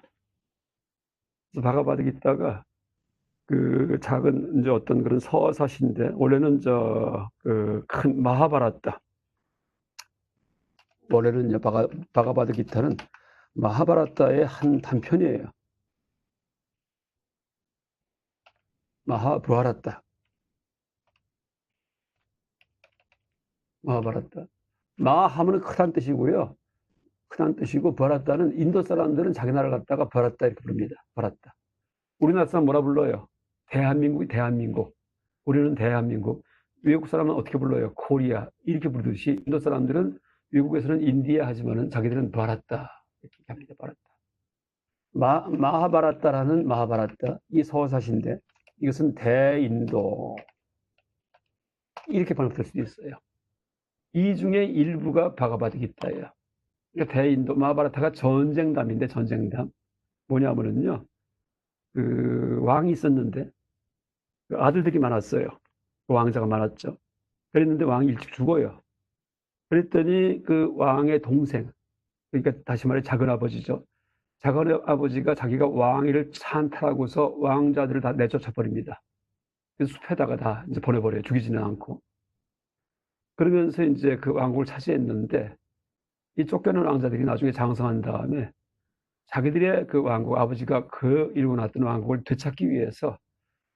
그래서 바가바드 기타가 작은 이제 어떤 그런 서사시인데 원래는 큰 마하바라타. 원래는 이제 바가바드 기타는 마하바라타의 한 단편이에요. 마하바라타. 마하바라타. 마하면 크다는 뜻이고요. 크다는 뜻이고 바라타는 인도 사람들은 자기 나라를 갖다가 바라타 이렇게 부릅니다. 바라타. 우리나라 사람 뭐라 불러요? 대한민국. 우리는 대한민국. 외국 사람은 어떻게 불러요? 코리아. 이렇게 부르듯이 인도 사람들은 외국에서는 인디아 하지만은 자기들은 바라타 이렇게 합니다. 바라타. 마하바라타라는 마하바라타 이 서사시인데 이것은 대인도 이렇게 번역될 수도 있어요. 이 중에 일부가 바가바드기타예요. 그러니까 대인도 마하바라타가 전쟁담인데 전쟁담 뭐냐면은요, 그 왕이 있었는데 그 아들들이 많았어요. 그 왕자가 많았죠. 그랬는데 왕이 일찍 죽어요. 그랬더니 그 왕의 동생, 그러니까 다시 말해 작은 아버지죠. 작은 아버지가 자기가 왕위를 찬탈하고서 왕자들을 다 내쫓아 버립니다. 그래서 숲에다가 다 이제 보내버려요. 죽이지는 않고. 그러면서 이제 그 왕국을 차지했는데 이 쫓겨난 왕자들이 나중에 장성한 다음에 자기들의 그 왕국, 아버지가 그 이루고 놨던 왕국을 되찾기 위해서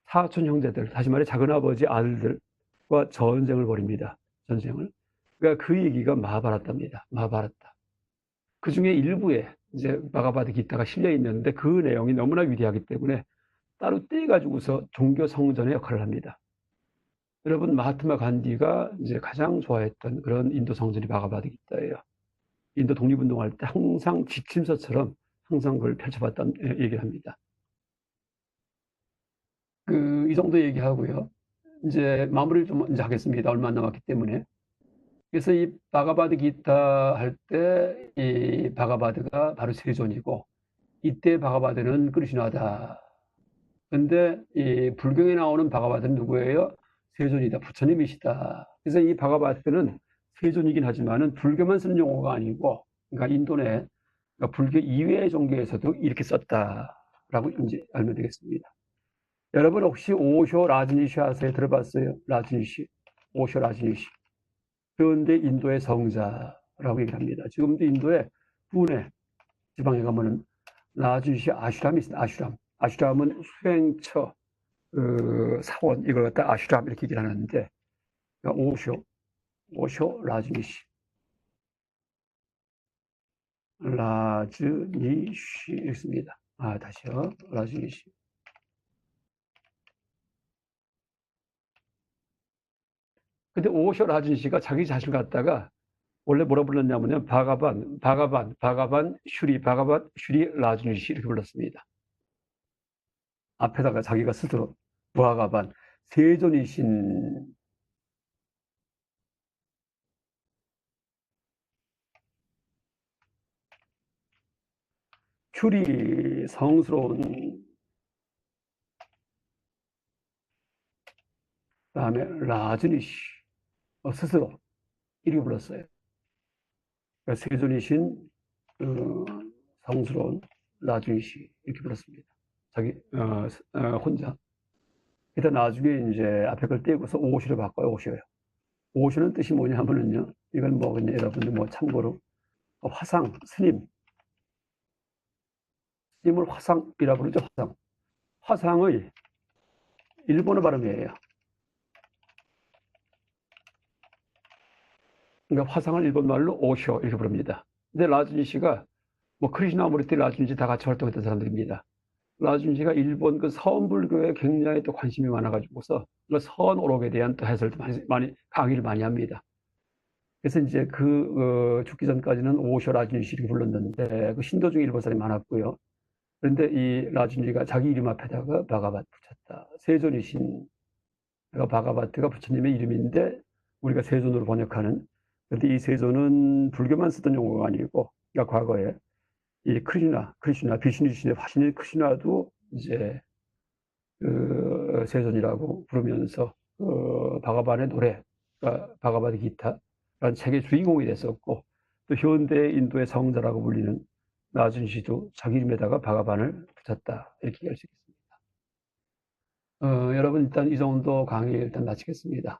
사촌 형제들, 다시 말해 작은 아버지 아들들과 전쟁을 벌입니다. 전쟁을. 그러니까 그 얘기가 마하바라타입니다. 마하바라타. 그 중에 일부에 이제 바가바드 기타가 실려 있는데 그 내용이 너무나 위대하기 때문에 따로 떼가지고서 종교 성전의 역할을 합니다. 여러분, 마하트마 간디가 이제 가장 좋아했던 그런 인도 성전이 바가바드 기타예요. 인도 독립운동할 때 항상 지침서처럼 항상 그걸 펼쳐봤다는 얘기를 합니다. 이 정도 얘기하고요. 이제 마무리를 좀 이제 하겠습니다. 얼마 안 남았기 때문에. 그래서 이 바가바드 기타 할 때 이 바가바드가 바로 세존이고, 이때 바가바드는 크리슈나다. 근데 이 불경에 나오는 바가바드는 누구예요? 세존이다. 부처님이시다. 그래서 이 바가바드는 세존이긴 하지만은 불교만 쓰는 용어가 아니고, 그러니까 인도 내 그러니까 불교 이외의 종교에서도 이렇게 썼다라고 이제 알면 되겠습니다. 여러분 혹시 오쇼 라즈니시 아세요? 들어봤어요? 라즈니시, 오쇼 라즈니시. 그런데 인도의 성자라고 얘기를 합니다. 지금도 인도의 부네 지방에 가면은 라즈니시 아슈람이 있습니다. 아슈람. 아슈람은 수행처, 사원, 이걸 갖다 아슈람 이렇게 얘기를 하는데, 오쇼 라즈니시. 라즈니시 있습니다. 다시요. 라즈니시. 근데 오쇼 라즈니시가 자기 자신을 갖다가 원래 뭐라 불렀냐면요. 바가반 슈리 라즈니시 이렇게 불렀습니다. 앞에다가 자기가 스스로 바가반, 세존이신 슈리 성스러운, 그다음에 라즈니시 스스로 이렇게 불렀어요. 그러니까 세존이신 성스러운 라즈니시 이렇게 불렀습니다. 자기 혼자. 일단 나중에 이제 앞에 걸 떼고서 오시로 바꿔요. 오시요. 오시는 뜻이 뭐냐면은요. 이건 뭐 그냥 여러분들 뭐 참고로 화상, 스님을 화상이라고 그러죠. 화상. 화상의 일본어 발음이에요. 그러니까 화상을 일본말로 오쇼 이렇게 부릅니다. 근데 라즈니시가 뭐 크리시나무르티, 라즈니시 다 같이 활동했던 사람들입니다. 라즈니시가 일본 그 서원불교에 굉장히 또 관심이 많아가지고서 그 서원오록에 대한 또 해설도 많이 강의를 많이 합니다. 그래서 이제 죽기 전까지는 오쇼 라즈니시 이렇게 불렀는데 그 신도 중에 일본 사람이 많았고요. 그런데 이 라즈니가 자기 이름 앞에다가 바가바트 붙였다. 세존이신, 바가바트가 부처님의 이름인데 우리가 세존으로 번역하는. 그런데 이 세존은 불교만 쓰던 용어가 아니고, 그러니까 과거에 이 크리슈나, 비슈누신의 화신인 크리슈나도 이제 세존이라고 부르면서 바가반의 노래, 그러니까 바가바드 기타라는 책의 주인공이 됐었고, 또 현대 인도의 성자라고 불리는 나준시도 자기 이름에다가 바가반을 붙였다 이렇게 할 수 있겠습니다. 여러분 일단 이 정도 강의 일단 마치겠습니다.